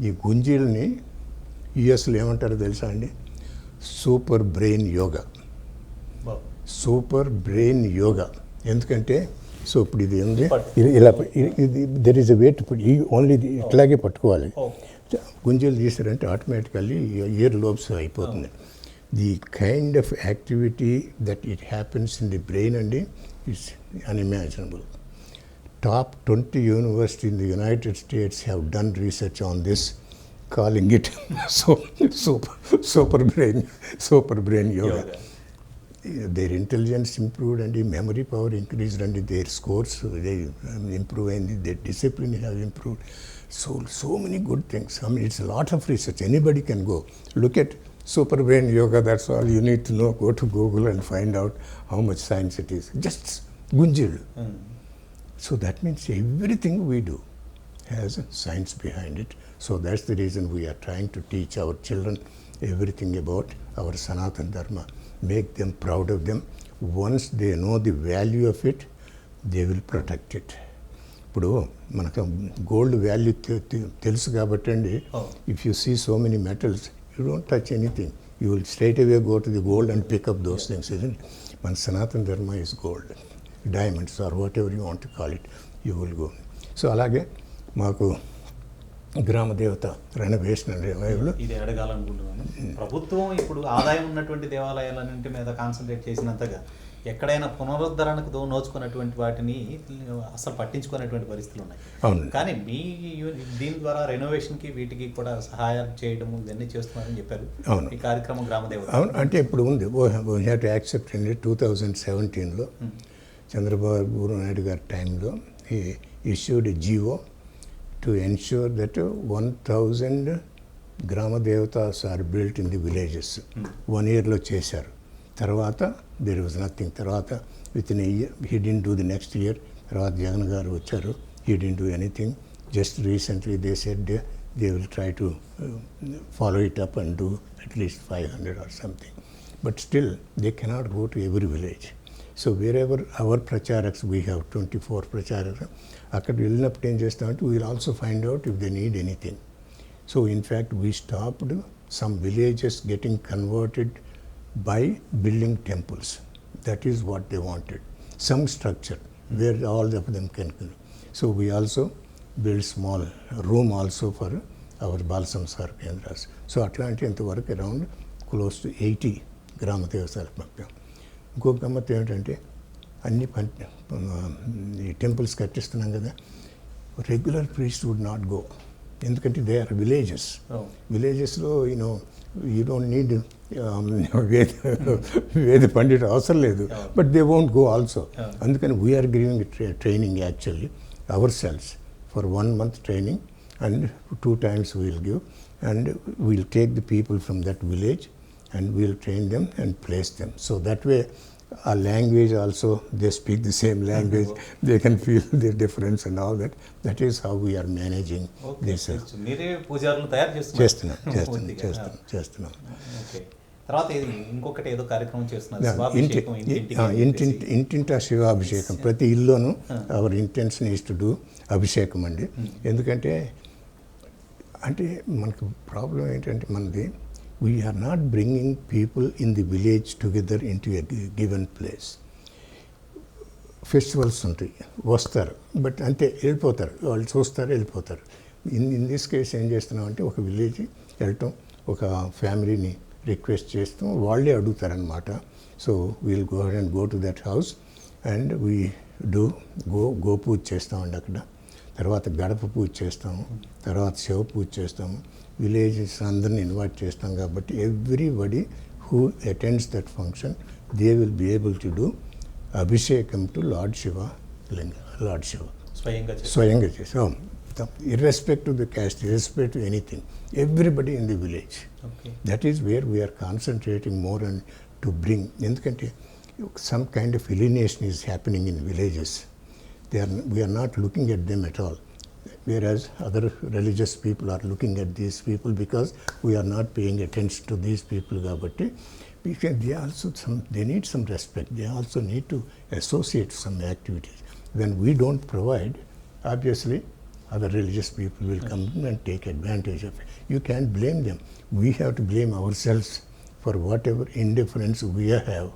ఈ గుంజీలని యుఎస్లో ఏమంటారో తెలుసా అండి, super brain yoga. Super brain yoga ఎందుకంటే, సో ఇప్పుడు ఇది ఉంది ఇలా ఇది there is a way to put, only ఇట్లాగే పట్టుకోవాలి. గుంజీలు తీసారంటే ఆటోమేటికల్లీ ఇయర్ లోబ్స్ అయిపోతుంది. The kind of activity that it happens in the brain అండి is unimaginable. Top 20 universities in the United States have done research on this, calling it super brain yoga. Their intelligence improved and the memory power increased and their scores they improved and their discipline have improved. So many good things. I mean, it's a lot of research. Anybody can go look at super brain yoga. That's all you need to know. Go to Google and find out how much science it is. Just gunjil. So that means everything we do has a science behind it. So that's the reason we are trying to teach our children everything about our Sanatan Dharma. Make them proud of them. Once they know the value of it, they will protect it. ఇప్పుడు మనకు gold value తెలుసు కాబట్టి అండి, if you see so many metals, you don't touch anything. You will straight away go to the gold and pick up those things, isn't it? When Sanatan Dharma is gold, diamonds or whatever you want to call it, you will go. So అలాగే మాకు గ్రామ దేవత renovation ఇది అడగాలనుకుంటున్నాను. ప్రభుత్వం ఇప్పుడు ఆదాయం ఉన్నటువంటి దేవాలయాలన్నింటి మీద కాన్సన్ట్రేట్ చేసినంతగా ఎక్కడైనా పునరుద్ధరణకు నోచుకున్నటువంటి వాటిని అసలు పట్టించుకునేటువంటి పరిస్థితులు ఉన్నాయి. కానీ మీ దీని ద్వారా రెనోవేషన్కి వీటికి కూడా సహాయం చేయడం ఇవన్నీ చేస్తున్నారని చెప్పారు. ఈ కార్యక్రమం గ్రామ దేవత అవును అంటే ఇప్పుడు ఉంది. వీ హ్యావ్ టు యాక్సెప్ట్ అండి. 2017లో చంద్రబాబు నాయుడు గారి టైంలో he issued GO to ensure that 1000 grama devatas are built in the villages. 1 yearలో చేశారు. తర్వాత దేర్ వాజ్ నథింగ్. తర్వాత within year he didn't do the next year. తర్వాత జగన్ గారు వచ్చారు, he didn't do anything. Just recently they said they will try to follow it up and do at least 500 or something. But still they cannot go to every village. So wherever our pracharaks, we have 24 pracharaks, అక్కడ వెళ్ళినప్పుడు ఏం చేస్తామంటే we will also find out if they need anything. So in fact we stopped some villages getting converted by building temples. That is what they wanted. Some structure where all of them can. So we also build small room also for our Bal Samskar Kendras. So అట్లాంటి ఇంతవరకు around close to 80 గ్రామ దేవతలకు పంపాం. ఇంకొక గమ్మత్తు ఏమిటంటే అన్ని ఈ temples కట్టిస్తున్నాం కదా, regular priest would not go. ఎందుకంటే దే ఆర్ విలేజెస్. విలేజెస్లో you don't need Veda pandit అవసరం లేదు, but they won't go also. అందుకని we're giving training actually our cells for 1 month training, and 2 times we will give, and we will take the people from that village and we will train them and place them. So that way our language also, they speak the same language, they can feel the difference and all that. That is how we are managing this. మీరే పూజారులను తయారు చేస్తున్నారు. చేస్తున్నాం. Okay. తర్వాత ఇంకొకటి ఏదో కార్యక్రమం చేస్తున్నారు, శివాభిషేకం ఇంటింటికి అని చెప్పేసి. ఇంటింటా శివాభిషేకం. ప్రతి ఇల్లును our intention is to do abhishekam అండి. ఎందుకంటే అంటే మనకు ప్రాబ్లం ఏంటంటే మనది, we are not bringing people in the village together into a given place. Festivals ఉంటాయి, వస్తారు, బట్ అంతే వెళ్ళిపోతారు, వాళ్ళు చూస్తారు వెళ్ళిపోతారు. ఇన్ దిస్ కేస్ ఏం చేస్తున్నాం అంటే ఒక విలేజ్ వెళ్ళటం, ఒక ఫ్యామిలీని రిక్వెస్ట్ చేస్తాం, వాళ్ళే అడుగుతారనమాట. So we'll go and go to that house and we do go puja చేస్తామండి అక్కడ. తర్వాత గడప పూజ చేస్తాము, తర్వాత శివ పూజ చేస్తాము. విలేజెస్ అందరిని ఇన్వైట్ చేస్తాం కాబట్టి everybody who attends that function they will be able to do abhishekam to Lord Shiva linga, Lord Shiva స్వయంగా చేసాం. Irrespective of the caste, irrespective of anything, everybody in the village. Okay. That is where we are concentrating more on to bring. ఎందుకంటే some kind of alienation is happening in villages. We are not looking at them at all. Whereas other religious people are looking at these people because we are not paying attention to these people. కాబట్టి they need some respect. They also need to associate some activities. When we don't provide, obviously other religious people will come and take advantage of it. You can't blame them. We have to blame ourselves for whatever indifference we have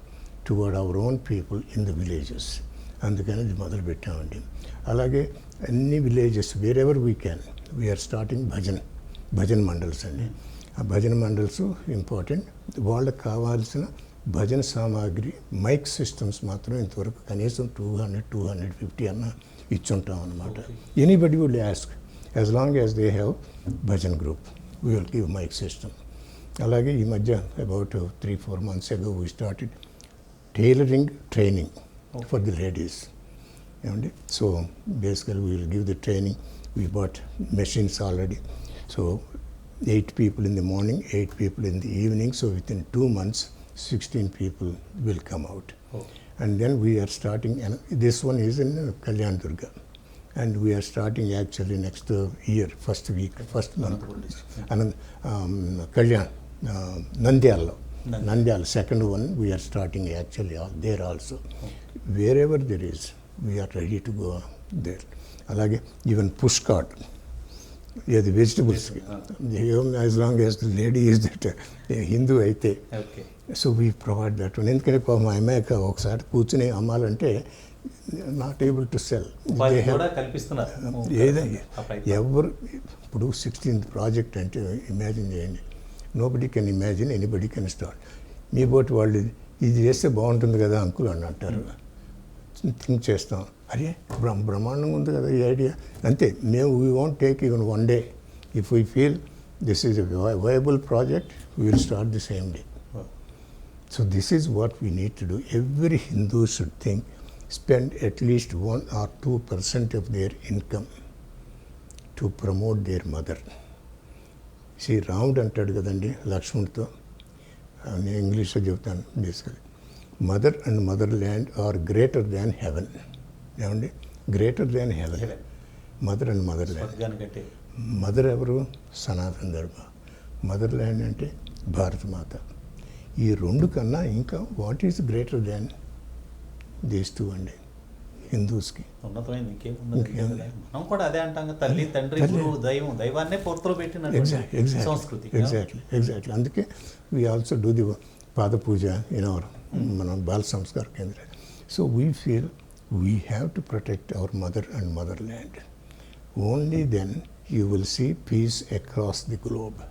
toward our own people in the villages. అందుకని ఇది మొదలు పెట్టామండి. అలాగే అన్ని villages wherever we can we are starting bhajan mandals అండి. ఆ భజన mandals important. వాళ్ళకి కావాల్సిన భజన సామాగ్రి మైక్ సిస్టమ్స్ మాత్రం ఇంతవరకు కనీసం 200-250 అన్న ఇచ్చుంటాం అన్నమాట. Anybody will ask, as long as they have bhajan group we will give mic system. అలాగే ఈ మధ్య about 3-4 months ago we started tailoring training for the ladies ఏమండి. So basically we will give the training. We bought machines already. So 8 people in the morning, 8 people in the evening. So within 2 months 16 people will come out. And then we are starting, and this one is in Kalyan Durga, and we are starting actually next year, first month. And Kalyan, Nandyal, second one we are starting actually there also. Wherever there is, we are ready to go there. Alage even push cart, yeah, the vegetables, as long as the lady is that Hindu aithe. Okay. So we provide that one. ఎందుకంటే మా అమ్మాయికి ఒకసారి కూర్చుని అమ్మాలంటే not able to cell. ఏదైనా ఎవరు ఇప్పుడు 16th project అంటే ఇమాజిన్ చేయండి. Nobody can imagine, anybody can start. మీ బోటి వాళ్ళు ఇది చేస్తే బాగుంటుంది కదా అంకుల్ అని అంటారు. థింక్ చేస్తాం, అరే బ్రహ్మాండంగా ఉంది కదా ఈ ఐడియా, అంతే. మేము we want take even 1 day. If we feel this is a viable project, we will start the same day. So this is what we need to do. Every Hindu should think, spend at least 1 or 2% of their income to promote their mother. See, Ramudu అంటాడు కదండి లక్ష్మణుడితో, నేను ఇంగ్లీష్లో చెప్తాను basically, mother and mother land are greater than heaven. ఏమండి, greater than heaven, mother and mother land. Mother ఎవరు? సనాతన ధర్మ. Mother land అంటే భారతమాత. ఈ 2 కన్నా ఇంకా what is greater than these 2 అండి హిందూస్కి. ఉన్నతమైన మనం కూడా అదే అంటాం, తల్లి తండ్రి దైవం, దైవాన్నే పూర్తిలో పెట్టిన సంస్కృతి. ఎగ్జాక్ట్లీ. అందుకే వీ ఆల్సో డూ ది పాద పూజ ఇన్ అవర్ మన Bala Sanskara Kendra. So we feel we have to protect our mother and mother land. Only then you will see peace across the globe.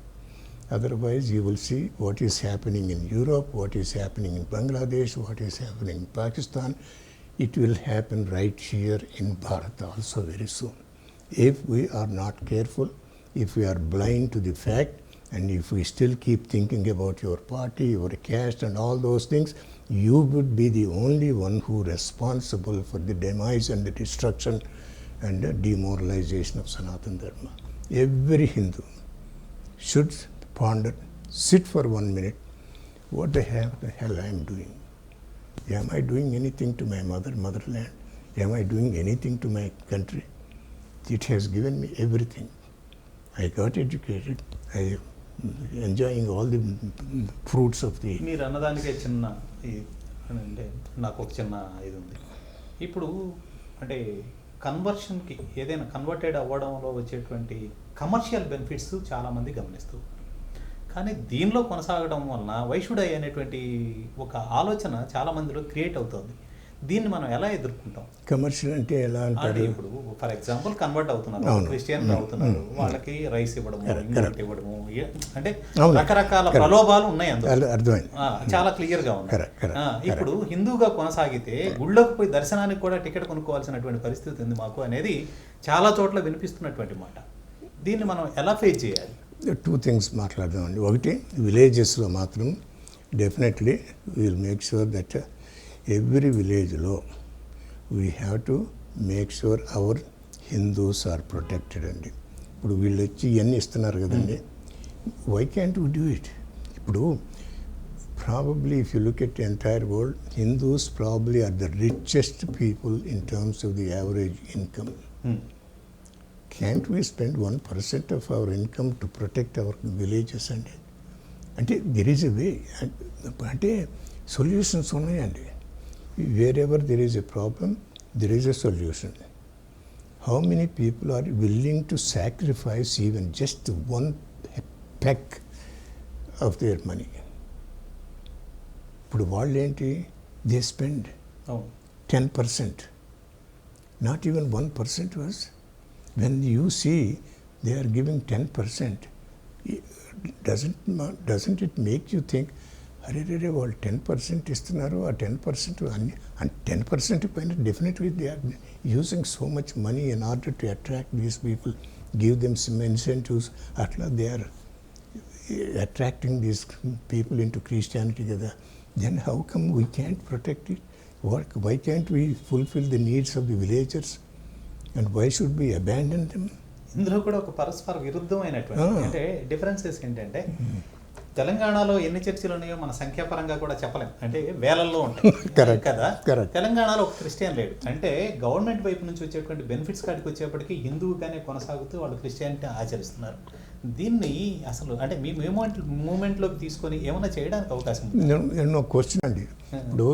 Otherwise, you will see what is happening in Europe, what is happening in Bangladesh, what is happening in Pakistan. It will happen right here in Bharat also very soon. If we are not careful, if we are blind to the fact, and if we still keep thinking about your party, your caste and all those things, you would be the only one who is responsible for the demise and the destruction and the demoralization of Sanatan Dharma. Every Hindu should ponder, sit for 1 minute, what the hell I am doing? Am I doing anything to my motherland? Am I doing anything to my country? It has given me everything. I got educated, I enjoying all the fruits of the. మీరు అన్నదానికే చిన్న అంటే నాకు ఒక చిన్న ఇది ఉంది. ఇప్పుడు అంటే కన్వర్షన్కి ఏదైనా కన్వర్టెడ్ అవ్వడంలో వచ్చేటువంటి కమర్షియల్ బెనిఫిట్స్ చాలామంది గమనిస్తూ, కానీ దీనిలో కొనసాగడం వలన వైషుడై అనేటువంటి ఒక ఆలోచన చాలామందిలో క్రియేట్ అవుతుంది. దీన్ని మనం ఎలా ఎదుర్కొంటాం? కమర్షియల్ అంటే ఎలా అంటే అంటారు? ఇప్పుడు ఫర్ ఎగ్జాంపుల్ కన్వర్ట్ అవుతున్నారు, క్రిస్టియన్ అవుతున్నారు, వాళ్ళకి రైస్ ఇవ్వడము, ఇంగ్లీష్ ఇవ్వడము, అంటే రకరకాల ప్రలోభాలు ఉన్నాయి అందులో, అర్థమైంది, చాలా క్లియర్గా ఉన్నాయి. ఇప్పుడు హిందూగా కొనసాగితే గుళ్ళోకి పోయి దర్శనానికి కూడా టికెట్ కొనుక్కోవాల్సినటువంటి పరిస్థితి ఉంది మాకు అనేది చాలా చోట్ల వినిపిస్తున్నటువంటి మాట. దీన్ని మనం ఎలా ఫేస్ చేయాలి? 2 things మాట్లాడదామండి. ఒకటి, విలేజెస్లో మాత్రం definitely will make sure that every విలేజ్లో we have to make sure our Hindus are protected అండి. ఇప్పుడు వీళ్ళు వచ్చి ఇవన్నీ ఇస్తున్నారు కదండి, why can't we do it? ఇప్పుడు probably if you look at entire world, Hindus probably are the richest people in terms of the average income. Can't we spend 1% of our income to protect our villages? అంటే there is a way. అంటే solutions ఉన్నాయండి. Wherever there is a problem, there is a solution. How many people are willing to sacrifice even just one peck of their money? ఇప్పుడు వాళ్ళు ఏంటి, they spend 10%, not even 1% was. When you see they are giving 10%, doesn't it make you think, అరే వాళ్ళు 10% ఇస్తున్నారు, ఆ 10% అన్ని, and 10% పైన definitely they are using so much money in order to attract these people, give them some incentives. అట్లా they are attracting these people into Christianity కదా. Then how come we can't protect it? Why can't we fulfil the needs of the villagers? And why should we abandon them? ఇందులో కూడా ఒక పరస్పర విరుద్ధమైనటువంటి అంటే differences ఏంటంటే, తెలంగాణలో ఎన్ని చర్చిలు ఉన్నాయో మన సంఖ్యాపరంగా కూడా చెప్పలేం, అంటే వేలల్లో ఉంటాయి కదా. తెలంగాణలో ఒక క్రిస్టియన్ లేడు అంటే గవర్నమెంట్ వైపు నుంచి వచ్చేటువంటి బెనిఫిట్స్ కాడికి వచ్చేప్పటికీ హిందువుగానే కొనసాగుతూ వాళ్ళు క్రిస్టియానిటీ ఆచరిస్తున్నారు. దీన్ని అసలు అంటే మీ మూమెంట్లోకి తీసుకొని ఏమైనా చేయడానికి అవకాశం ఉంది? నేను క్వశ్చన్ అండి. ఇప్పుడు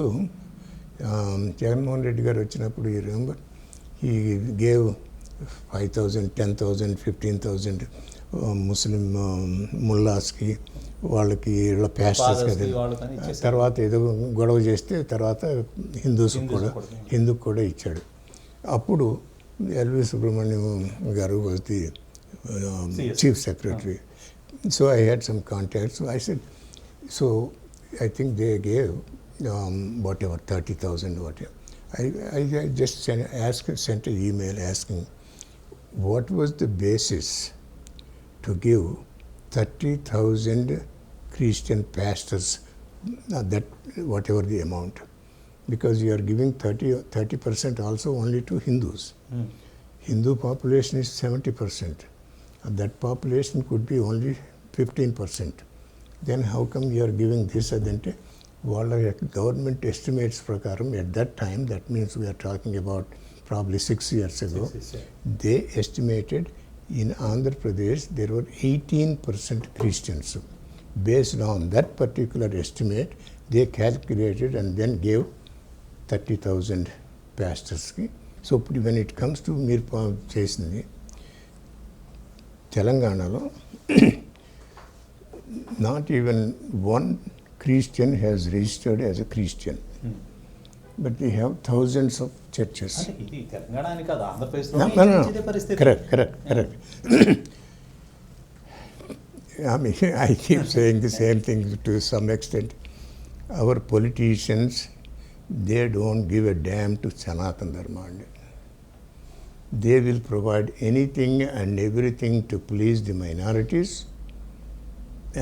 జగన్మోహన్ రెడ్డి గారు వచ్చినప్పుడు ఈ రిమెంబర్ he gave 5,000, 10,000, 15,000 ముస్లిం ముల్లాస్కి, వాళ్ళకి ఇలా ప్యాస్టర్స్ కదా. తర్వాత ఏదో గొడవ చేస్తే తర్వాత హిందూకి కూడా ఇచ్చాడు. అప్పుడు ఎల్వి సుబ్రహ్మణ్యం గారు was the chief secretary. So I had some contacts. I said, so I think they gave whatever 30,000 whatever. I just sent an email asking what was the basis to give 30,000 Christian pastors that whatever the amount, because you are giving 30% also only to Hindus. Hindu population is 70%. That population could be only 15%. Then how come you are giving this? Adante వాళ్ళ government estimates ప్రకారం at that time, that means we are talking about probably 6 years ago, they estimated in Andhra Pradesh there were 18% Christians. Based on that particular estimate they calculated and then gave 30,000 ప్యాస్టర్స్కి. So ఇప్పుడు when it comes to మీరు చేసింది తెలంగాణలో, not even one Christian has registered as a Christian, but they have thousands of churches. Correct. I mean, I keep saying the same thing to some extent. Our politicians, they don't give a damn to Sanatan Dharma. They will provide anything and everything to please the minorities.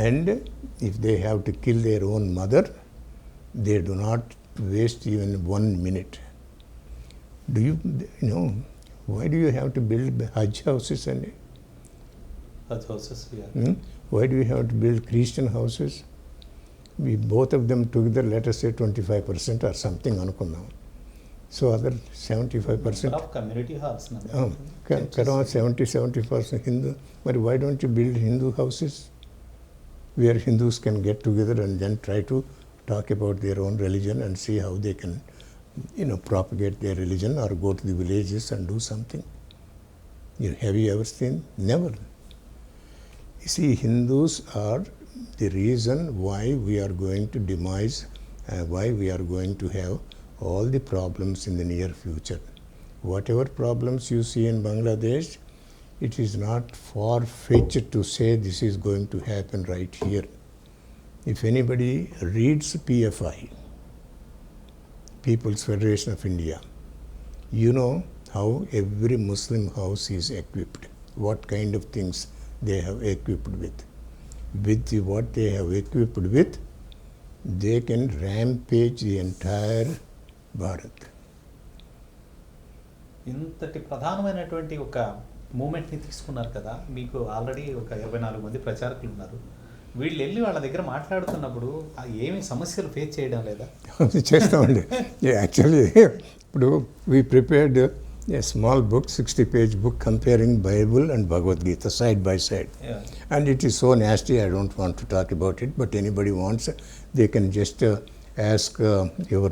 And if they have to kill their own mother, they do not waste even 1 minute. Do you know, why do you have to build Hajj houses? Hajj houses, yeah. Why do you have to build Christian houses? We both of them together, let us say 25% or something anukundam. So other 75%. Of community halls. 70% Hindu. But why don't you build Hindu houses? where Hindus can get together and then try to talk about their own religion and see how they can, propagate their religion or go to the villages and do something. Have you ever seen? Never. You see, Hindus are the reason why we are going to demise, why we are going to have all the problems in the near future. Whatever problems you see in Bangladesh, it is not far-fetched to say this is going to happen right here. If anybody reads PFI, People's Federation of India, you know how every Muslim house is equipped, what kind of things they have equipped with. With what they have equipped with, they can rampage the entire Bharat. ఇంతటి ప్రధానమైనటువంటి ఒక మూమెంట్ని తీసుకున్నారు కదా, మీకు already ఒక 24 మంది ప్రచారకులు ఉన్నారు. వీళ్ళు వెళ్ళి వాళ్ళ దగ్గర మాట్లాడుతున్నప్పుడు ఏమి సమస్యలు ఫేస్ చేయడం లేదా? చేస్తామండి. యాక్చువల్లీ ఇప్పుడు we prepared a small book, 60-page book comparing Bible and Bhagavad Gita side by side. Yeah. And it is so nasty, I don't want to talk about it, but anybody wants, they can just ask your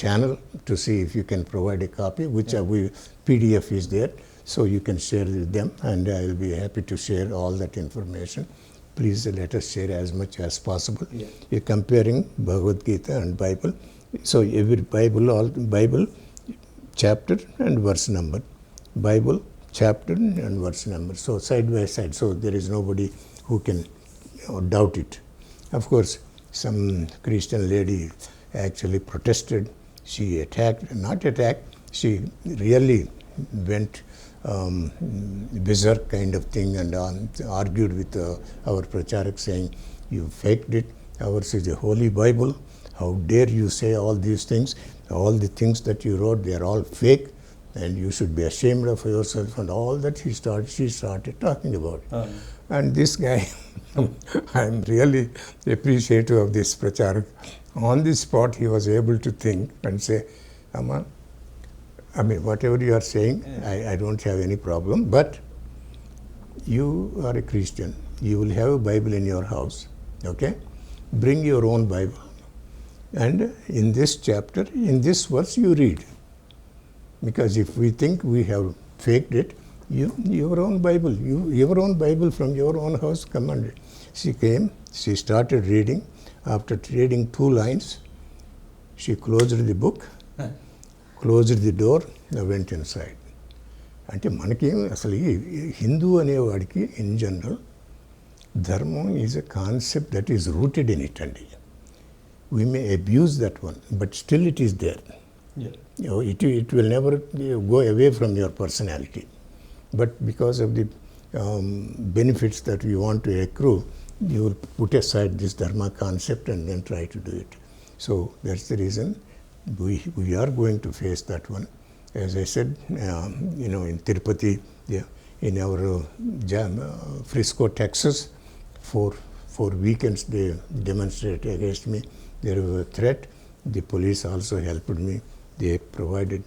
channel to see if you can provide a copy, which PDF is there, so you can share with them, and I will be happy to share all that information. Please let us share as much as possible. Yeah. You're comparing Bhagavad Gita and Bible. So every Bible chapter and verse number, Bible chapter and verse number, so side by side, so there is nobody who can doubt it. Of course, some Christian lady actually protested. She not attacked, she really went berserk kind of thing and argued with our pracharak, saying, you faked it, ours is a holy Bible, how dare you say all these things? All the things that you wrote, they are all fake, and you should be ashamed of yourself, and all that she started talking about. And this guy, I am really appreciative of this pracharak. On the spot, he was able to think and say, Amma, I mean, whatever you are saying, I don't have any problem, but you are a Christian. You will have a Bible in your house, okay? Bring your own Bible. And in this chapter, in this verse, you read. Because if we think we have faked it, your own Bible from your own house, commanded. She came, she started reading. After reading 2 lines, she closed the book, closed the door, and went inside. అంటే మనకి అసలు హిందూ అనేవాడికి in general ధర్మం is a concept that is rooted in it అండి. We may abuse that one, but still it is there. Yeah. It will never go away from your personality. But because of the benefits that you want to accrue, you will put aside this Dharma concept and then try to do it. So that's the reason we are going to face that one. As I said, in Tirupati, in our Frisco, Texas, for weekends they demonstrated against me. There was a threat. The police also helped me. They provided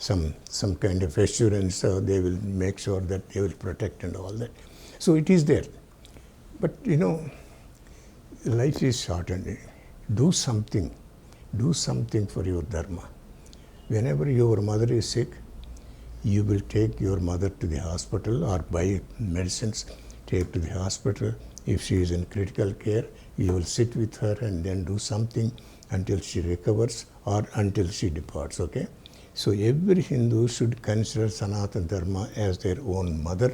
some kind of assurance. They will make sure that they will protect and all that. So it is there. But life is short, and do something. Do something for your Dharma. Whenever your mother is sick, you will take your mother to the hospital or buy medicines, take to the hospital. If she is in critical care, you will sit with her and then do something until she recovers or until she departs, okay? So every Hindu should consider Sanatan Dharma as their own mother.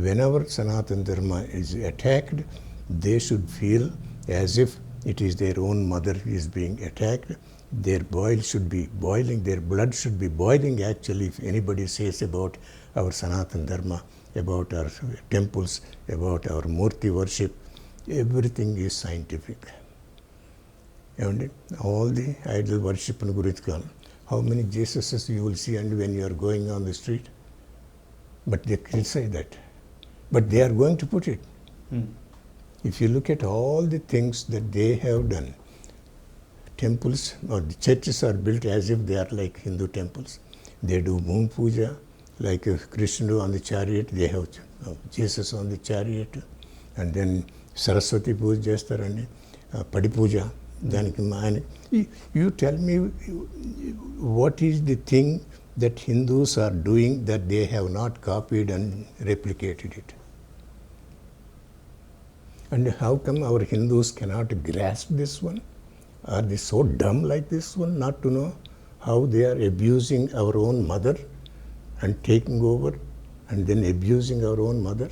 Whenever Sanatan Dharma is attacked, they should feel as if it is their own mother is being attacked. Their blood should be boiling actually if anybody says about our Sanatan Dharma, about our temples, about our Murti worship. Everything is scientific. And all the idol worship in Guritkan, how many Jesuses you will see and when you are going on the street? But they criticize that. But they are going to put it. If you look at all the things that they have done, temples or the churches are built as if they are like Hindu temples. They do moon puja, like Krishna on the chariot, they have Jesus on the chariot, and then Saraswati Puja చేస్తారండి, పడి పూజ. దానికి ఆయన you tell me what is the thing that Hindus are doing that they have not copied and replicated it. And how come our Hindus cannot grasp this one? Are they so dumb like this one not to know how they are abusing our own mother and taking over and then abusing our own mother?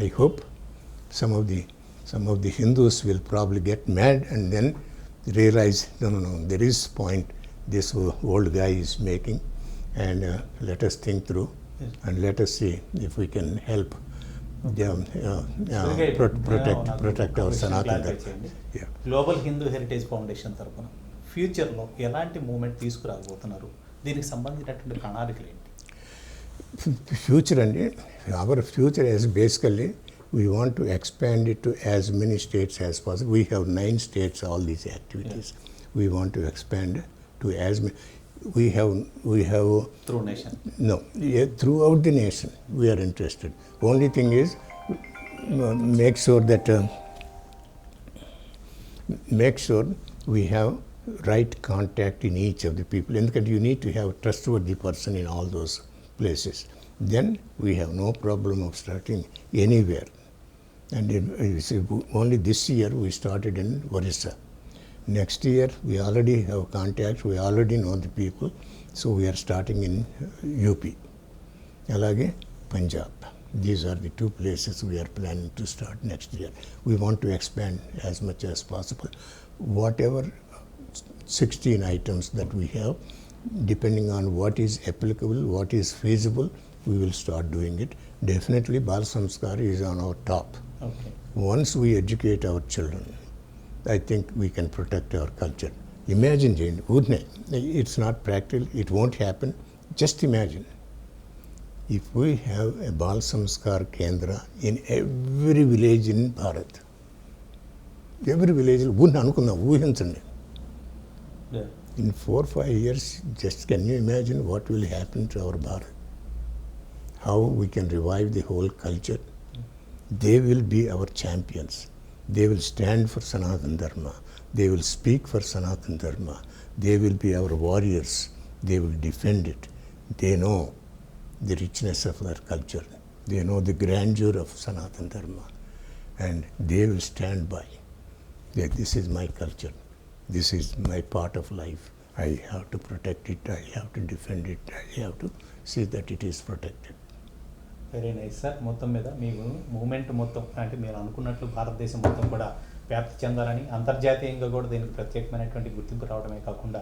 I hope some of the Hindus will probably get mad and then realize, no, there is point this old guy is making, and let us think through and let us see if we can help protect our Sanatan Dharma. Global Hindu heritage foundation తరఫున ఫ్యూచర్లో ఎలాంటి moment తీసుకురాబోతున్నారు, దీనికి సంబంధించినటువంటి ప్రణాళికలు ఏంటి? Future and our future is basically we want to expand it to as many states as possible. We have 9 states, all these activities. We want to expand to as many. We have through nation. No, throughout the nation we are interested. Only thing is make sure we have right contact in each of the people. And you need to have a trustworthy person in all those places. Then we have no problem of starting anywhere. And only this year we started in Orissa. Next year we already have contacts, we already know the people, so we are starting in UP. Alage Punjab. These are the 2 places we are planning to start next year. We want to expand as much as possible. Whatever 16 items that we have, depending on what is applicable, what is feasible, we will start doing it. Definitely Bal Samskar is on our top. Okay. Once we educate our children, I think we can protect our culture. Imagine, Jane, it's not practical, it won't happen. Just imagine. If we have a Bal Samskar Kendra in every village in Bharat, every village, in 4 or 5 years, just can you imagine what will happen to our Bharat? How we can revive the whole culture? They will be our champions. They will stand for Sanatan Dharma. They will speak for Sanatan Dharma. They will be our warriors. They will defend it. They know the richness of our culture. They know the grandeur of Sanatan Dharma. And they will stand by. This is my culture. This is my part of life. I have to protect it. I have to defend it. I have to see that it is protected. Very nice sir. మొత్తం మీద మీకు moment మొత్తం అంటే మీరు అనుకున్నట్లు భారతదేశం మొత్తం కూడా వ్యాప్తి చెందాలని, అంతర్జాతీయంగా కూడా దీనికి ప్రత్యేకమైనటువంటి గుర్తింపు రావడమే కాకుండా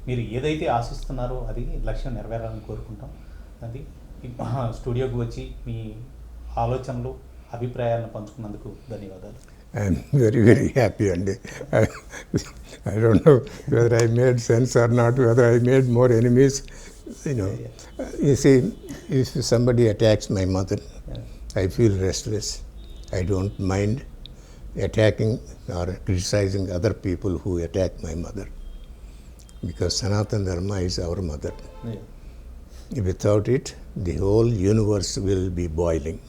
మీరు ఏదైతే ఆశిస్తున్నారో అది లక్ష్యం నెరవేరాలని కోరుకుంటాం. అది స్టూడియోకి వచ్చి మీ ఆలోచనలు, అభిప్రాయాలను పంచుకున్నందుకు ధన్యవాదాలు. I'm very, very happy, and I don't know whether I made sense or not, whether I made more enemies. You see, if somebody attacks my mother, I feel restless. I don't mind attacking or criticizing other people who attack my mother, because Sanatan Dharma is our mother. Without it, the whole universe will be boiling.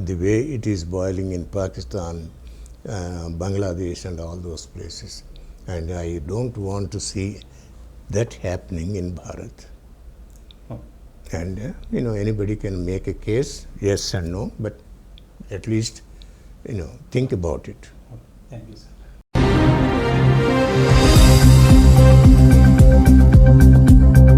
The way it is boiling in Pakistan, Bangladesh and all those places. And I don't want to see that happening in Bharat. And anybody can make a case, yes and no, but at least think about it. Thank you, sir.